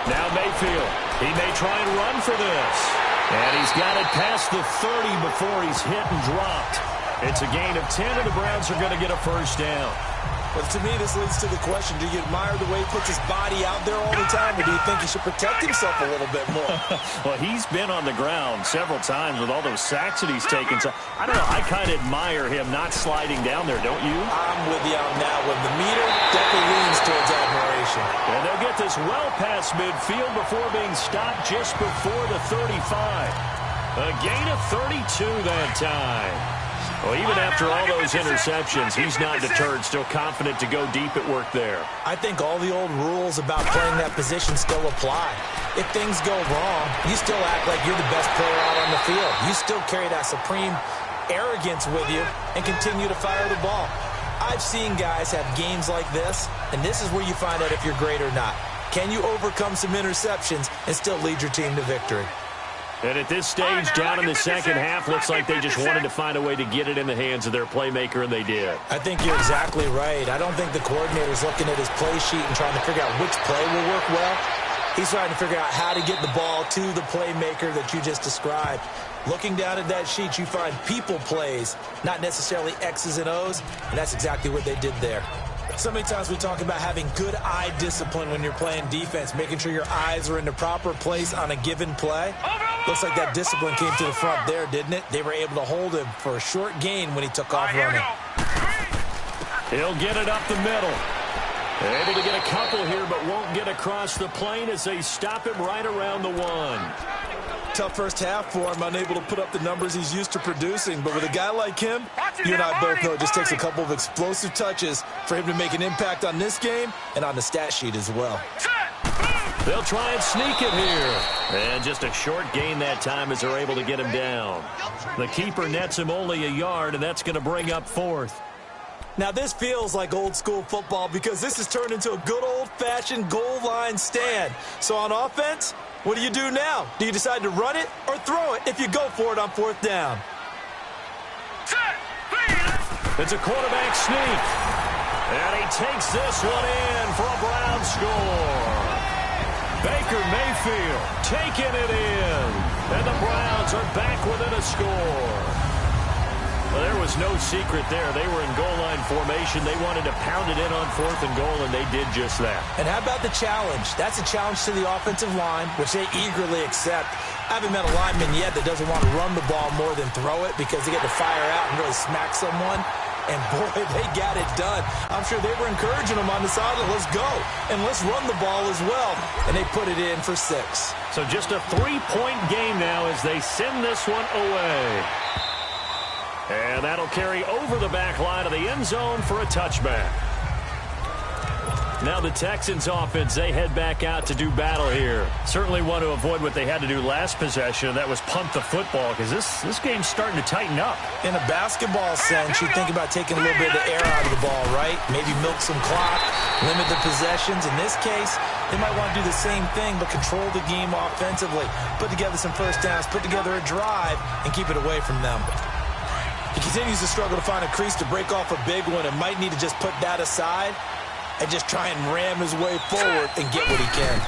Now Mayfield. He may try and run for this. And he's got it past the 30 before he's hit and dropped. It's a gain of 10, and the Browns are going to get a first down. But to me, this leads to the question, do you admire the way he puts his body out there all the time, or do you think he should protect himself a little bit more? Well, he's been on the ground several times with all those sacks that he's taken. So, I don't know, I kind of admire him not sliding down there, don't you? I'm with you on that one. The meter definitely leans towards admiration. And they'll get this well past midfield before being stopped just before the 35. A gain of 32 that time. Well, even after all those interceptions, he's not deterred, still confident to go deep at work there. I think all the old rules about playing that position still apply. If things go wrong, you still act like you're the best player out on the field. You still carry that supreme arrogance with you and continue to fire the ball. I've seen guys have games like this, and this is where you find out if you're great or not. Can you overcome some interceptions and still lead your team to victory? And at this stage, down in the second half, looks like they just wanted to find a way to get it in the hands of their playmaker, and they did. I think you're exactly right. I don't think the coordinator's looking at his play sheet and trying to figure out which play will work well. He's trying to figure out how to get the ball to the playmaker that you just described. Looking down at that sheet, you find people plays, not necessarily X's and O's, and that's exactly what they did there. So many times we talk about having good eye discipline when you're playing defense, making sure your eyes are in the proper place on a given play. Looks like that discipline came to the front there, didn't it? They were able to hold him for a short gain when he took off running. He'll get it up the middle. Able to get a couple here, but won't get across the plane as they stop him right around the 1. Tough first half for him, unable to put up the numbers he's used to producing. But with a guy like him, you and I both know it just takes a couple of explosive touches for him to make an impact on this game and on the stat sheet as well. They'll try and sneak it here. And just a short gain that time as they're able to get him down. The keeper nets him only a yard, and that's going to bring up 4th. Now, this feels like old-school football because this has turned into a good old-fashioned goal line stand. So on offense, what do you do now? Do you decide to run it or throw it if you go for it on 4th down? It's a quarterback sneak. And he takes this one in for a Brown score. Baker Mayfield taking it in. And the Browns are back within a score. Well, there was no secret there. They were in goal line formation. They wanted to pound it in on 4th and goal, and they did just that. And how about the challenge? That's a challenge to the offensive line, which they eagerly accept. I haven't met a lineman yet that doesn't want to run the ball more than throw it because they get to fire out and really smack someone. And, boy, they got it done. I'm sure they were encouraging them on the sideline. Let's go, and let's run the ball as well. And they put it in for 6. So just a 3-point game now as they send this one away. And that'll carry over the back line of the end zone for a touchback. Now the Texans offense, they head back out to do battle here. Certainly want to avoid what they had to do last possession. That was punt the football because this game's starting to tighten up. In a basketball sense, you think about taking a little bit of the air out of the ball, right? Maybe milk some clock, limit the possessions. In this case, they might want to do the same thing but control the game offensively. Put together some first downs, put together a drive, and keep it away from them. He continues to struggle to find a crease to break off a big one and might need to just put that aside and just try and ram his way forward and get what he can.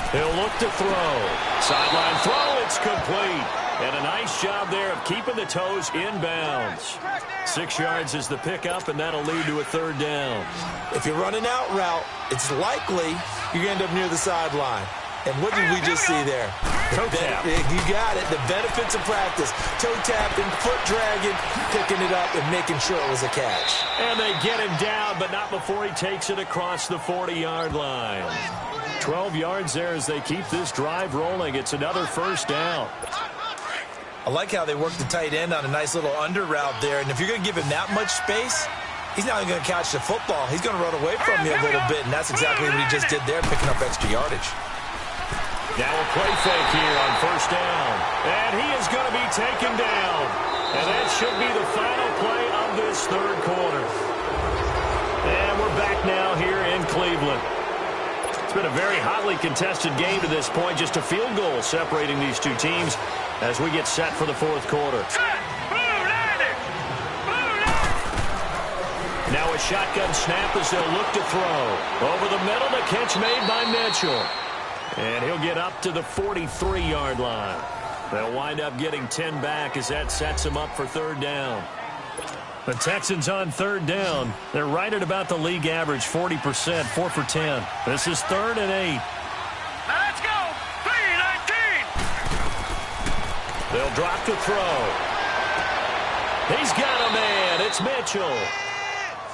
He'll look to throw. Sideline throw, it's complete. And a nice job there of keeping the toes in bounds. 6 yards is the pickup, and that'll lead to a 3rd down. If you're running out route, it's likely you end up near the sideline. And what did we just see there? Toe tap. You got it. The benefits of practice. Toe tapping, foot dragging, picking it up, and making sure it was a catch. And they get him down, but not before he takes it across the 40-yard line. 12 yards there as they keep this drive rolling. It's another 1st down. I like how they work the tight end on a nice little under route there. And if you're going to give him that much space, he's not even going to catch the football. He's going to run away from you a little bit, and that's exactly what he just did there, picking up extra yardage. Now a play fake here on 1st down. And he is going to be taken down. And that should be the final play of this 3rd quarter. And we're back now here in Cleveland. It's been a very hotly contested game to this point. Just a field goal separating these two teams as we get set for the 4th quarter. Now a shotgun snap as they'll look to throw. Over the middle, the catch made by Mitchell. And he'll get up to the 43-yard line. They'll wind up getting 10 back as that sets them up for 3rd down. The Texans on 3rd down. They're right at about the league average, 40%, 4 for 10. This is 3rd and 8. Let's go! 3-19! They'll drop to throw. He's got a man. It's Mitchell.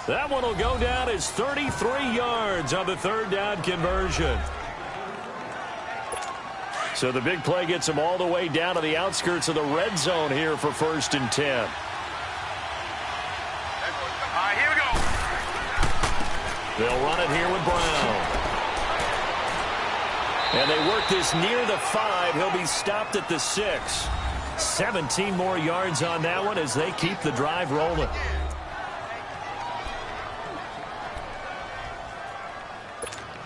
That one will go down as 33 yards on the 3rd down conversion. So the big play gets them all the way down to the outskirts of the red zone here for 1st and 10. All right, here we go. They'll run it here with Brown. And they work this near the 5. He'll be stopped at the 6. 17 more yards on that one as they keep the drive rolling.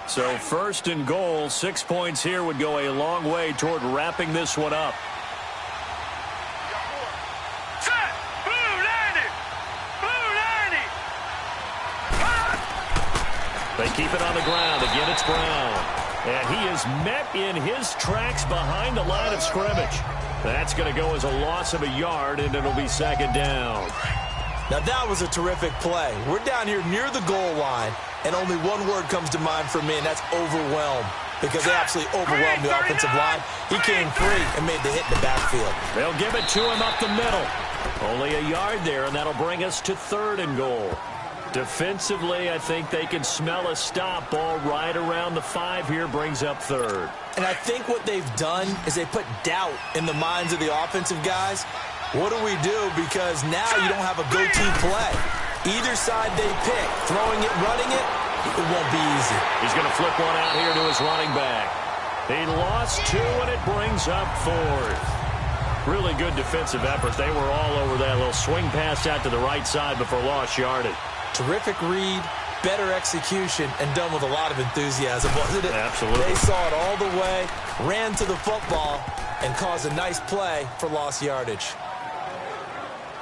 So 1st and goal, 6 points here would go a long way toward wrapping this one up. Set! Blue 90! Blue 90! They keep it on the ground. Again, it's Brown. And he is met in his tracks behind the line of scrimmage. That's going to go as a loss of a yard, and it'll be 2nd down. Now, that was a terrific play. We're down here near the goal line, and only one word comes to mind for me, and that's overwhelmed, because they absolutely overwhelmed the offensive line. He came free and made the hit in the backfield. They'll give it to him up the middle. Only a yard there, and that'll bring us to 3rd and goal. Defensively, I think they can smell a stop. Ball right around the 5 here brings up 3rd. And I think what they've done is they put doubt in the minds of the offensive guys. What do we do? Because now you don't have a go-to play. Either side they pick, throwing it, running it, It won't be easy. He's going to flip one out here to his running back. He lost 2, and it brings up 4th. Really good defensive effort. They were all over that little swing pass out to the right side before lost yardage. Terrific read, better execution, and done with a lot of enthusiasm, wasn't it? Absolutely. They saw it all the way, ran to the football, and caused a nice play for lost yardage.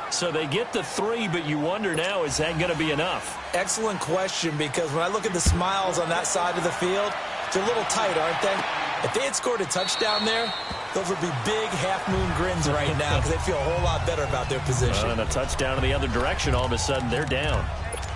So they get the 3, but you wonder now, is that going to be enough? Excellent question, because when I look at the smiles on that side of the field, they're a little tight, aren't they? If they had scored a touchdown there, those would be big half-moon grins right now because they feel a whole lot better about their position. And a touchdown in the other direction, all of a sudden they're down.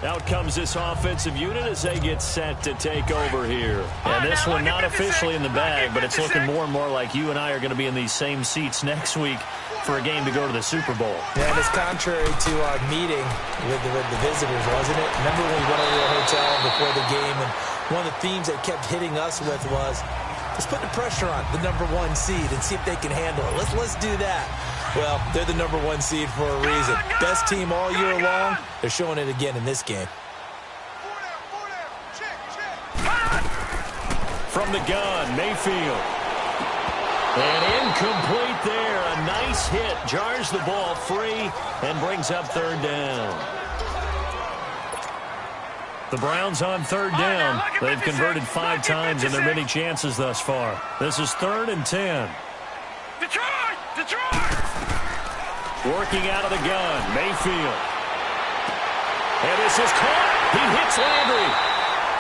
Out comes this offensive unit as they get set to take over here. And this one not officially in the bag, but it's looking more and more like you and I are going to be in these same seats next week for a game to go to the Super Bowl. Yeah, and it's contrary to our meeting with the visitors, wasn't it? Remember when we went over to the hotel before the game, and one of the themes they kept hitting us with was, let's put the pressure on the #1 seed and see if they can handle it. Let's do that. Well, they're the #1 seed for a reason. Best team all year long. They're showing it again in this game. From the gun, Mayfield. And incomplete there. A nice hit. Jars the ball free and brings up 3rd down. The Browns on 3rd down. They've converted 5 times in their many chances thus far. This is 3rd and 10. Detroit! Working out of the gun, Mayfield. And this is caught. He hits Landry.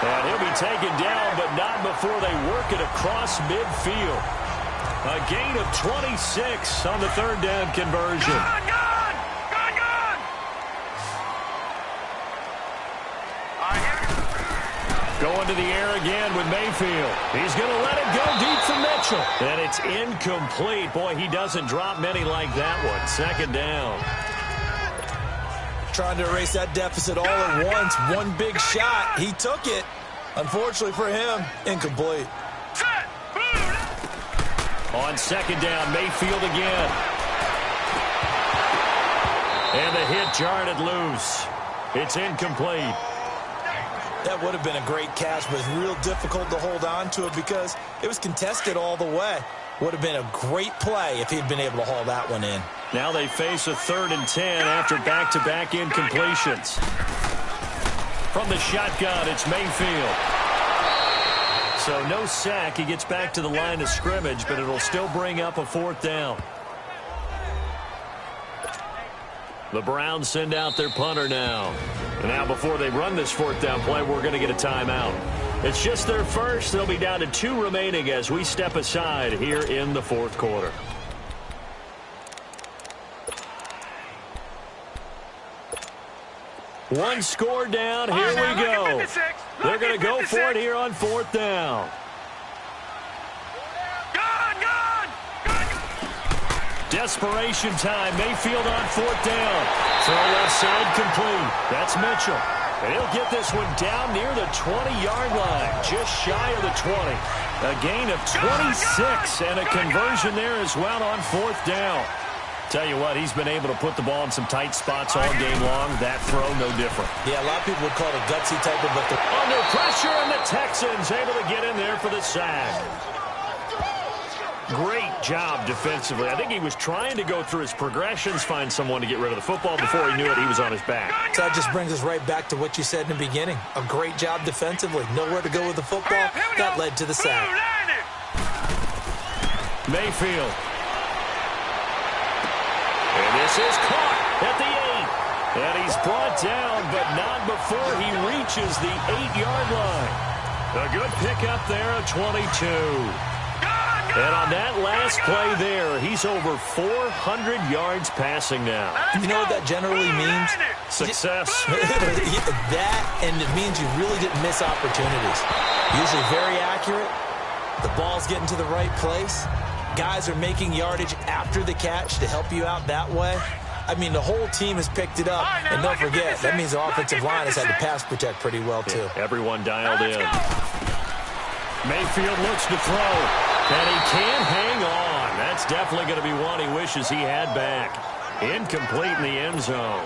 And he'll be taken down, but not before they work it across midfield. A gain of 26 on the 3rd down conversion. Gone! Going to the air again with Mayfield. He's going to let it go deep for Mitchell. And it's incomplete. Boy, he doesn't drop many like that one. 2nd down. Trying to erase that deficit all at once. One big shot. He took it. Unfortunately for him, incomplete. On 2nd down, Mayfield again. And the hit jarred it loose. It's incomplete. That would have been a great catch, but it's real difficult to hold on to it because it was contested all the way. Would have been a great play if he'd been able to haul that one in. Now they face a 3rd and 10 after back-to-back incompletions. From the shotgun, it's Mayfield. So no sack. He gets back to the line of scrimmage, but it'll still bring up a 4th down. The Browns send out their punter now. And now before they run this 4th down play, we're going to get a timeout. It's just their first. They'll be down to 2 remaining as we step aside here in the 4th quarter. One score down. Here we go. They're going to go for it here on 4th down. Desperation time. Mayfield on 4th down. Throw left side complete. That's Mitchell. And he'll get this one down near the 20-yard line. Just shy of the 20. A gain of 26 and a conversion there as well on 4th down. Tell you what, he's been able to put the ball in some tight spots all game long. That throw, no different. Yeah, a lot of people would call it a gutsy type of lift. Under pressure, and the Texans able to get in there for the sack. Great job defensively. I think he was trying to go through his progressions, find someone to get rid of the football. Before he knew it, he was on his back. So that just brings us right back to what you said in the beginning. A great job defensively. Nowhere to go with the football. That led to the sack. Mayfield. And this is caught at the 8. And he's brought down, but not before he reaches the 8-yard line. A good pickup there at 22. And on that last play there, he's over 400 yards passing now. You know what that generally means? Success. That, and it means you really didn't miss opportunities. Usually very accurate. The ball's getting to the right place. Guys are making yardage after the catch to help you out that way. I mean, the whole team has picked it up. And don't forget, that means the offensive line has had to pass protect pretty well, too. Yeah, everyone dialed in. Mayfield looks to throw. And he can't hang on. That's definitely going to be one he wishes he had back. Incomplete in the end zone.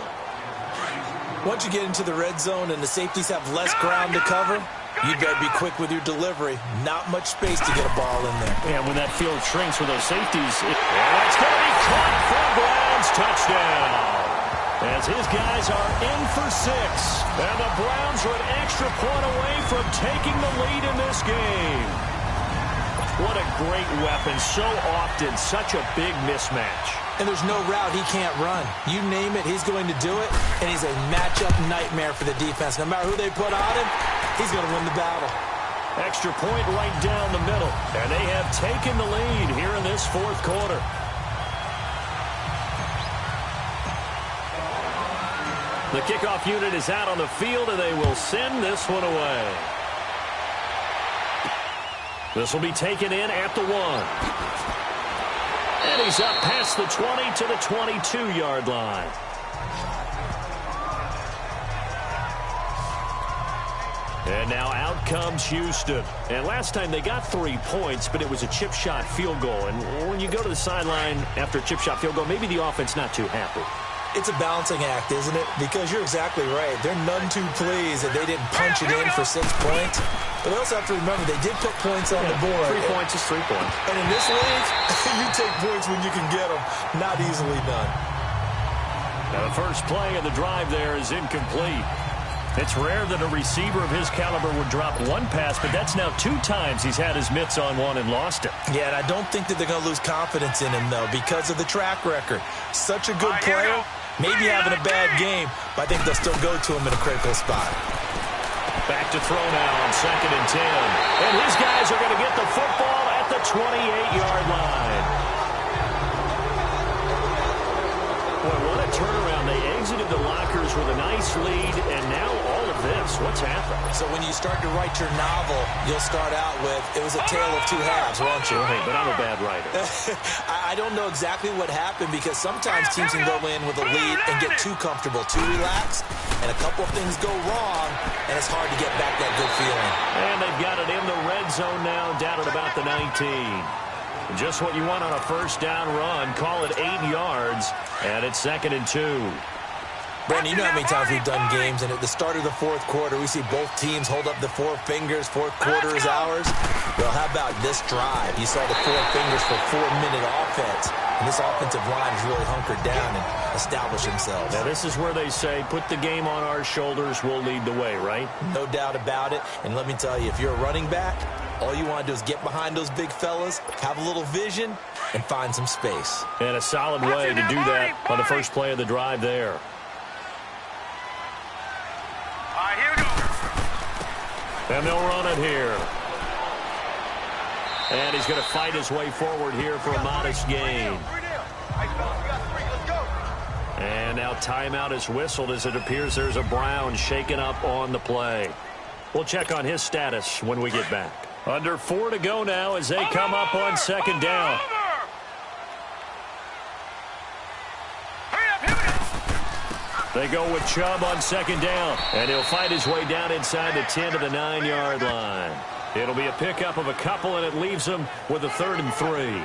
Once you get into the red zone and the safeties have less ground to cover, you better be quick with your delivery. Not much space to get a ball in there. And when that field shrinks with those safeties, it's going to be caught for a Browns touchdown. As his guys are in for 6. And the Browns are an extra point away from taking the lead in this game. What a great weapon. So often, such a big mismatch. And there's no route he can't run. You name it, he's going to do it. And he's a matchup nightmare for the defense. No matter who they put on him, he's going to win the battle. Extra point right down the middle. And they have taken the lead here in this fourth quarter. The kickoff unit is out on the field, and they will send this one away. This will be taken in at the 1. And he's up past the 20 to the 22-yard line. And now out comes Houston. And last time they got 3 points, but it was a chip shot field goal. And when you go to the sideline after a chip shot field goal, maybe the offense not too happy. It's a balancing act, isn't it? Because you're exactly right. They're none too pleased that they didn't punch it in for 6 points. But they also have to remember they did put points on the board. 3 points is 3 points. And in this league, you take points when you can get them. Not easily done. Now the first play of the drive there is incomplete. It's rare that a receiver of his caliber would drop one pass, but that's now 2 times he's had his mitts on one and lost it. Yeah, and I don't think that they're going to lose confidence in him, though, because of the track record. Such a good player, maybe having a bad game, but I think they'll still go to him in a critical spot. Back to throw now on 2nd and 10. And his guys are going to get the football at the 28-yard line. Boy, what a turnaround. They exited the lockers with a nice lead, and now all of this. What's happened? So when you start to write your novel, you'll start out with, it was a tale of 2 halves, won't you? Hey, but I'm a bad writer. I don't know exactly what happened because sometimes teams can go in with a lead and get too comfortable, too relaxed, and a couple of things go wrong, and it's hard to get back that good feeling. And they've got it in the red zone now, down at about the 19. Just what you want on a first down run. Call it 8 yards, and it's 2nd and 2. Brandon, you know how many times we've done games, and at the start of the fourth quarter, we see both teams hold up the 4 fingers, fourth quarter is ours. Well, how about this drive? You saw the 4 fingers for 4-minute offense, and this offensive line has really hunkered down and established themselves. Now, this is where they say, put the game on our shoulders, we'll lead the way, right? No doubt about it, and let me tell you, if you're a running back, all you want to do is get behind those big fellas, have a little vision, and find some space. And a solid way to do that on the first play of the drive there. All right, here we go. And they'll run it here. And he's going to fight his way forward here for a modest gain. And now timeout is whistled as it appears there's a Brown shaken up on the play. We'll check on his status when we get back. Under 4 to go now as they come up on 2nd down. They go with Chubb on 2nd down, and he'll fight his way down inside the 10 to the 9-yard line. It'll be a pickup of a couple, and it leaves him with a 3rd and 3.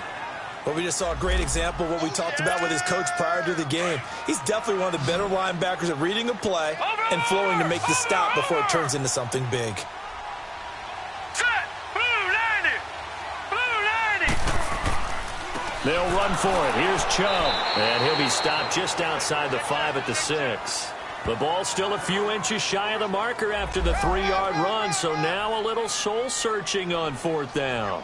Well, we just saw a great example of what we talked about with his coach prior to the game. He's definitely one of the better linebackers at reading a play and flowing to make the stop before it turns into something big. They'll run for it. Here's Chubb. And he'll be stopped just outside the 5 at the 6. The ball still a few inches shy of the marker after the 3-yard run, so now a little soul-searching on 4th down.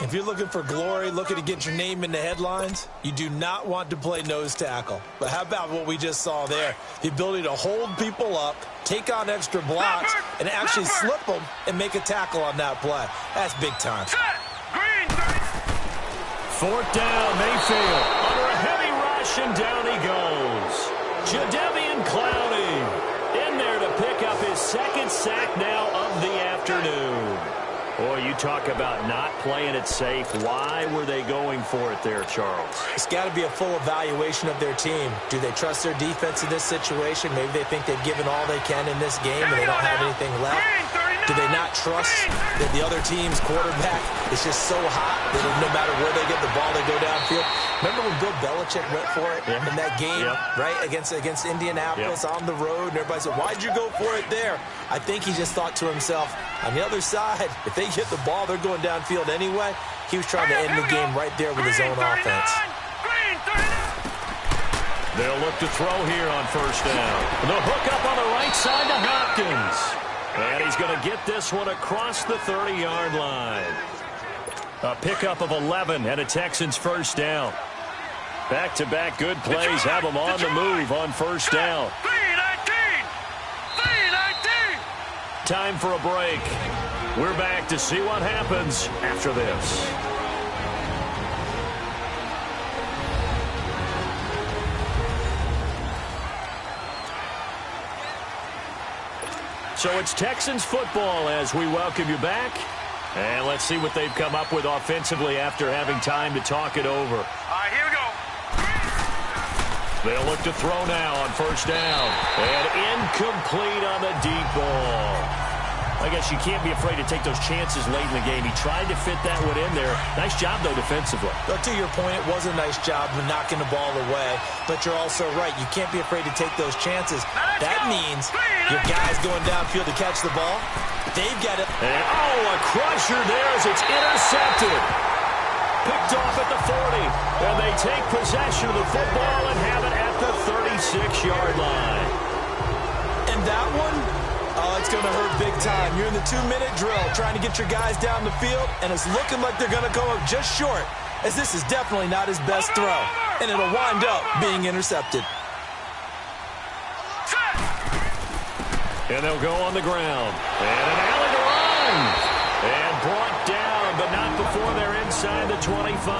If you're looking for glory, looking to get your name in the headlines, you do not want to play nose tackle. But how about what we just saw there? The ability to hold people up, take on extra blocks, and actually slip them and make a tackle on that play. That's big time. 4th down, Mayfield. Under a heavy rush, and down he goes. Jadeveon Clowney in there to pick up his 2nd sack now of the afternoon. Boy, you talk about not playing it safe. Why were they going for it there, Charles? It's got to be a full evaluation of their team. Do they trust their defense in this situation? Maybe they think they've given all they can in this game and they don't have anything left. Do they not trust that the other team's quarterback is just so hot that no matter where they get the ball, they go downfield? Remember when Bill Belichick Belichick went for it in that game, right, against Indianapolis on the road, and everybody said, why'd you go for it there? I think he just thought to himself, on the other side, if they get the ball, they're going downfield anyway. He was trying to end the game right there with his own offense. They'll look to throw here on first down. The hook up on the right side to Hopkins. And he's going to get this one across the 30-yard line. A pickup of 11 and a Texans first down. Back-to-back good plays have them on the move on first down. Time for a break. We're back to see what happens after this. So it's Texans football as we welcome you back. And let's see what they've come up with offensively after having time to talk it over. All right, here we go. They'll look to throw now on first down. And incomplete on the deep ball. I guess you can't be afraid to take those chances late in the game. He tried to fit that one in there. Nice job, though, defensively. Well, to your point, it was a nice job of knocking the ball away. But you're also right. You can't be afraid to take those chances. That means your guys going downfield to catch the ball, they've got it. And, a crusher there as it's intercepted. Picked off at the 40. And they take possession of the football and have it at the 36-yard line. And that one, it's going to hurt big time. You're in the 2-minute drill trying to get your guys down the field, and it's looking like they're going to go up just short, as this is definitely not his best throw, and it'll wind up being intercepted. And they'll go on the ground. And an alley to run. And brought down, but not before they're inside the 25.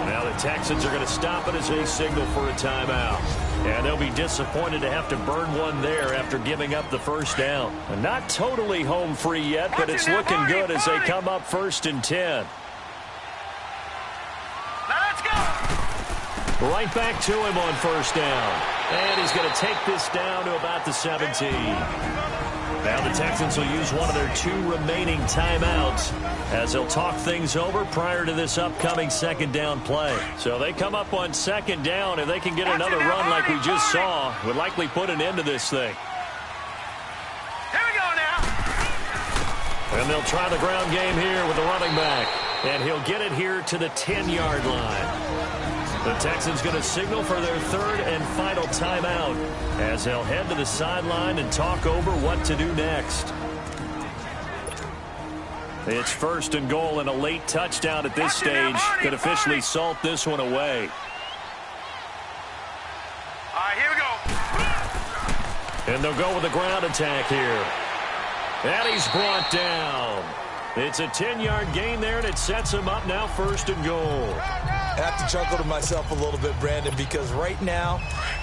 Now the Texans are going to stop it as they signal for a timeout. And they'll be disappointed to have to burn one there after giving up the first down. And not totally home free yet, but it's looking good as they come up 1st and 10. Let's go. Right back to him on first down. And he's going to take this down to about the 17. Now the Texans will use one of their 2 remaining timeouts as they'll talk things over prior to this upcoming second down play. So they come up on second down, and they can get another run like we just saw. Would likely put an end to this thing. Here we go now. And they'll try the ground game here with the running back. And he'll get it here to the 10-yard line. The Texans going to signal for their 3rd and final timeout as they'll head to the sideline and talk over what to do next. It's 1st and goal and a late touchdown at this stage could officially salt this one away. All right, here we go. And they'll go with the ground attack here. And he's brought down. It's a 10-yard gain there, and it sets him up now 1st and goal. I have to chuckle to myself a little bit, Brandon, because right now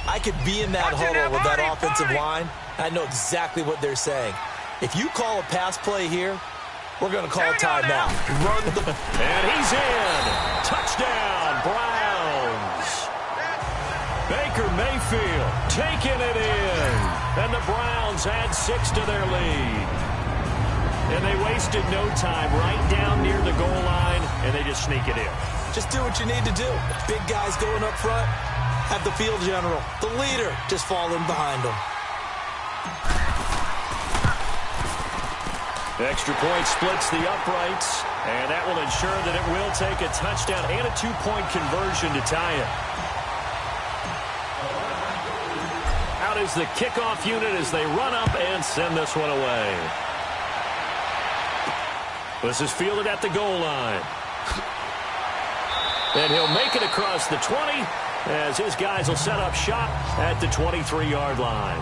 I could be in that huddle with that offensive line. I know exactly what they're saying. If you call a pass play here, we're going to call a timeout. Run the... And he's in. Touchdown, Browns. Baker Mayfield taking it in. And the Browns add 6 to their lead. And they wasted no time right down near the goal line, and they just sneak it in. Just do what you need to do. Big guys going up front, have the field general, the leader, just falling behind them. Extra point splits the uprights, and that will ensure that it will take a touchdown and a 2-point conversion to tie it. Out is the kickoff unit as they run up and send this one away. This is fielded at the goal line. And he'll make it across the 20 as his guys will set up shop at the 23-yard line.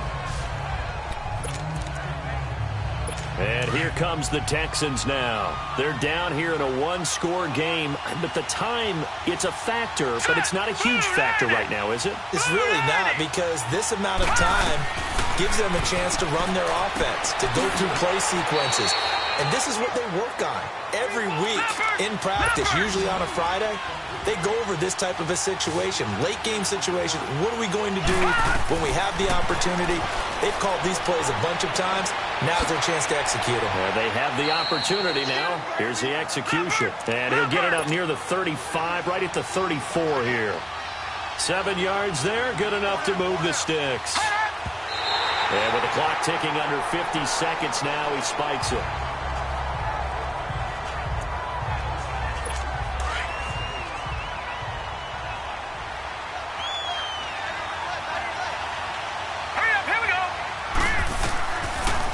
And here comes the Texans now. They're down here in a 1-score game. But the time, it's a factor, but it's not a huge factor right now, is it? It's really not, because this amount of time gives them a chance to run their offense, to go through play sequences. And this is what they work on every week in practice, usually on a Friday. They go over this type of a situation, late game situation. What are we going to do when we have the opportunity? They've called these plays a bunch of times. Now's their chance to execute them. Well, they have the opportunity now. Here's the execution. And he'll get it up near the 35, right at the 34 here. 7 yards there, good enough to move the sticks. And with the clock ticking under 50 seconds now, he spikes it.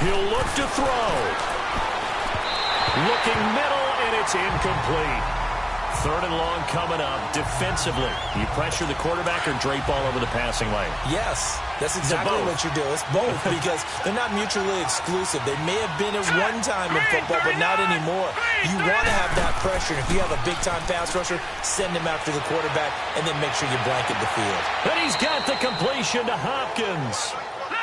He'll look to throw. Looking middle, and it's incomplete. 3rd and long coming up. Defensively, you pressure the quarterback or drape all over the passing lane? Yes, that's exactly what you do. It's both because they're not mutually exclusive. They may have been at one time in football, but not anymore. You want to have that pressure. If you have a big-time pass rusher, send him after the quarterback, and then make sure you blanket the field. And he's got the completion to Hopkins.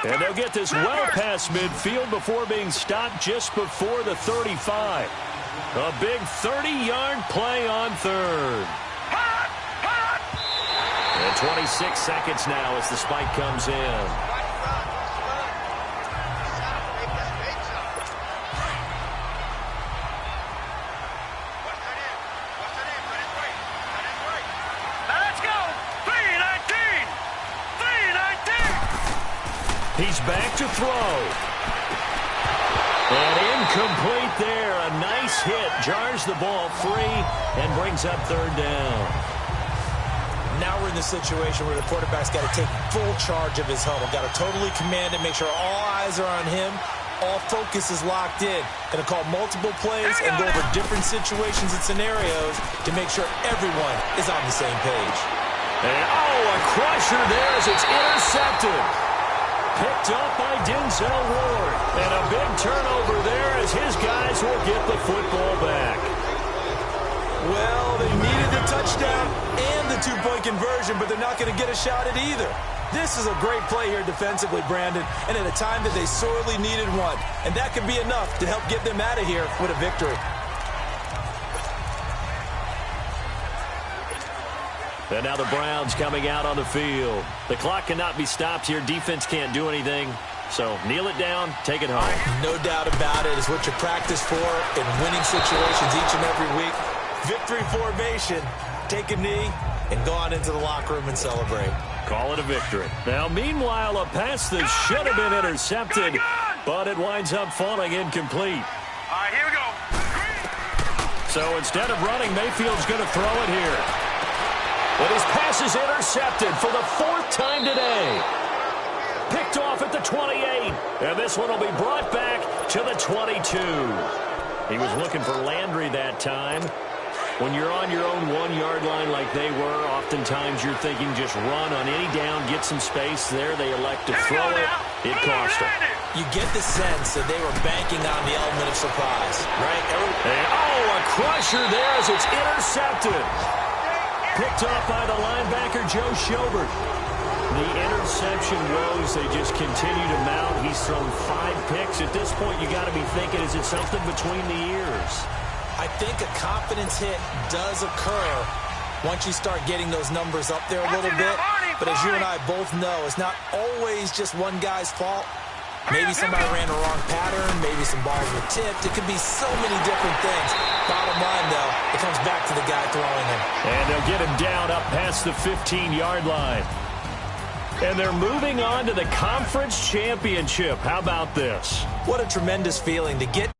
And they'll get this well past midfield before being stopped just before the 35. A big 30-yard play on 3rd. And 26 seconds now as the spike comes in. He's back to throw. And incomplete there. A nice hit. Jars the ball free and brings up 3rd down. Now we're in the situation where the quarterback's got to take full charge of his huddle. Got to totally command it, make sure all eyes are on him. All focus is locked in. Going to call multiple plays and go over different situations and scenarios to make sure everyone is on the same page. And, a crusher there as it's intercepted. Picked up by Denzel Ward. And a big turnover there as his guys will get the football back. Well, they needed the touchdown and the 2-point conversion, but they're not going to get a shot at either. This is a great play here defensively, Brandon, and at a time that they sorely needed one. And that could be enough to help get them out of here with a victory. And now the Browns coming out on the field. The clock cannot be stopped here. Defense can't do anything. So kneel it down, take it home. No doubt about it. It's what you practice for in winning situations each and every week. Victory formation. Take a knee and go on into the locker room and celebrate. Call it a victory. Now, meanwhile, a pass that should have been intercepted, but it winds up falling incomplete. All right, here we go. So instead of running, Mayfield's going to throw it here. But his pass is intercepted for the 4th time today. Picked off at the 28. And this one will be brought back to the 22. He was looking for Landry that time. When you're on your own 1-yard line like they were, oftentimes you're thinking just run on any down, get some space there. They elect to throw it. It cost them. You get the sense that they were banking on the element of surprise, right? And, a crusher there as it's intercepted. Picked up by the linebacker, Joe Schobert. The interception woes, they just continue to mount. He's thrown 5 picks. At this point, you got to be thinking, is it something between the ears? I think a confidence hit does occur once you start getting those numbers up there a little bit. But as you and I both know, it's not always just one guy's fault. Maybe somebody ran a wrong pattern. Maybe some balls were tipped. It could be so many different things. Bottom line, though, it comes back to the guy throwing them. And they'll get him down up past the 15-yard line. And they're moving on to the conference championship. How about this? What a tremendous feeling to get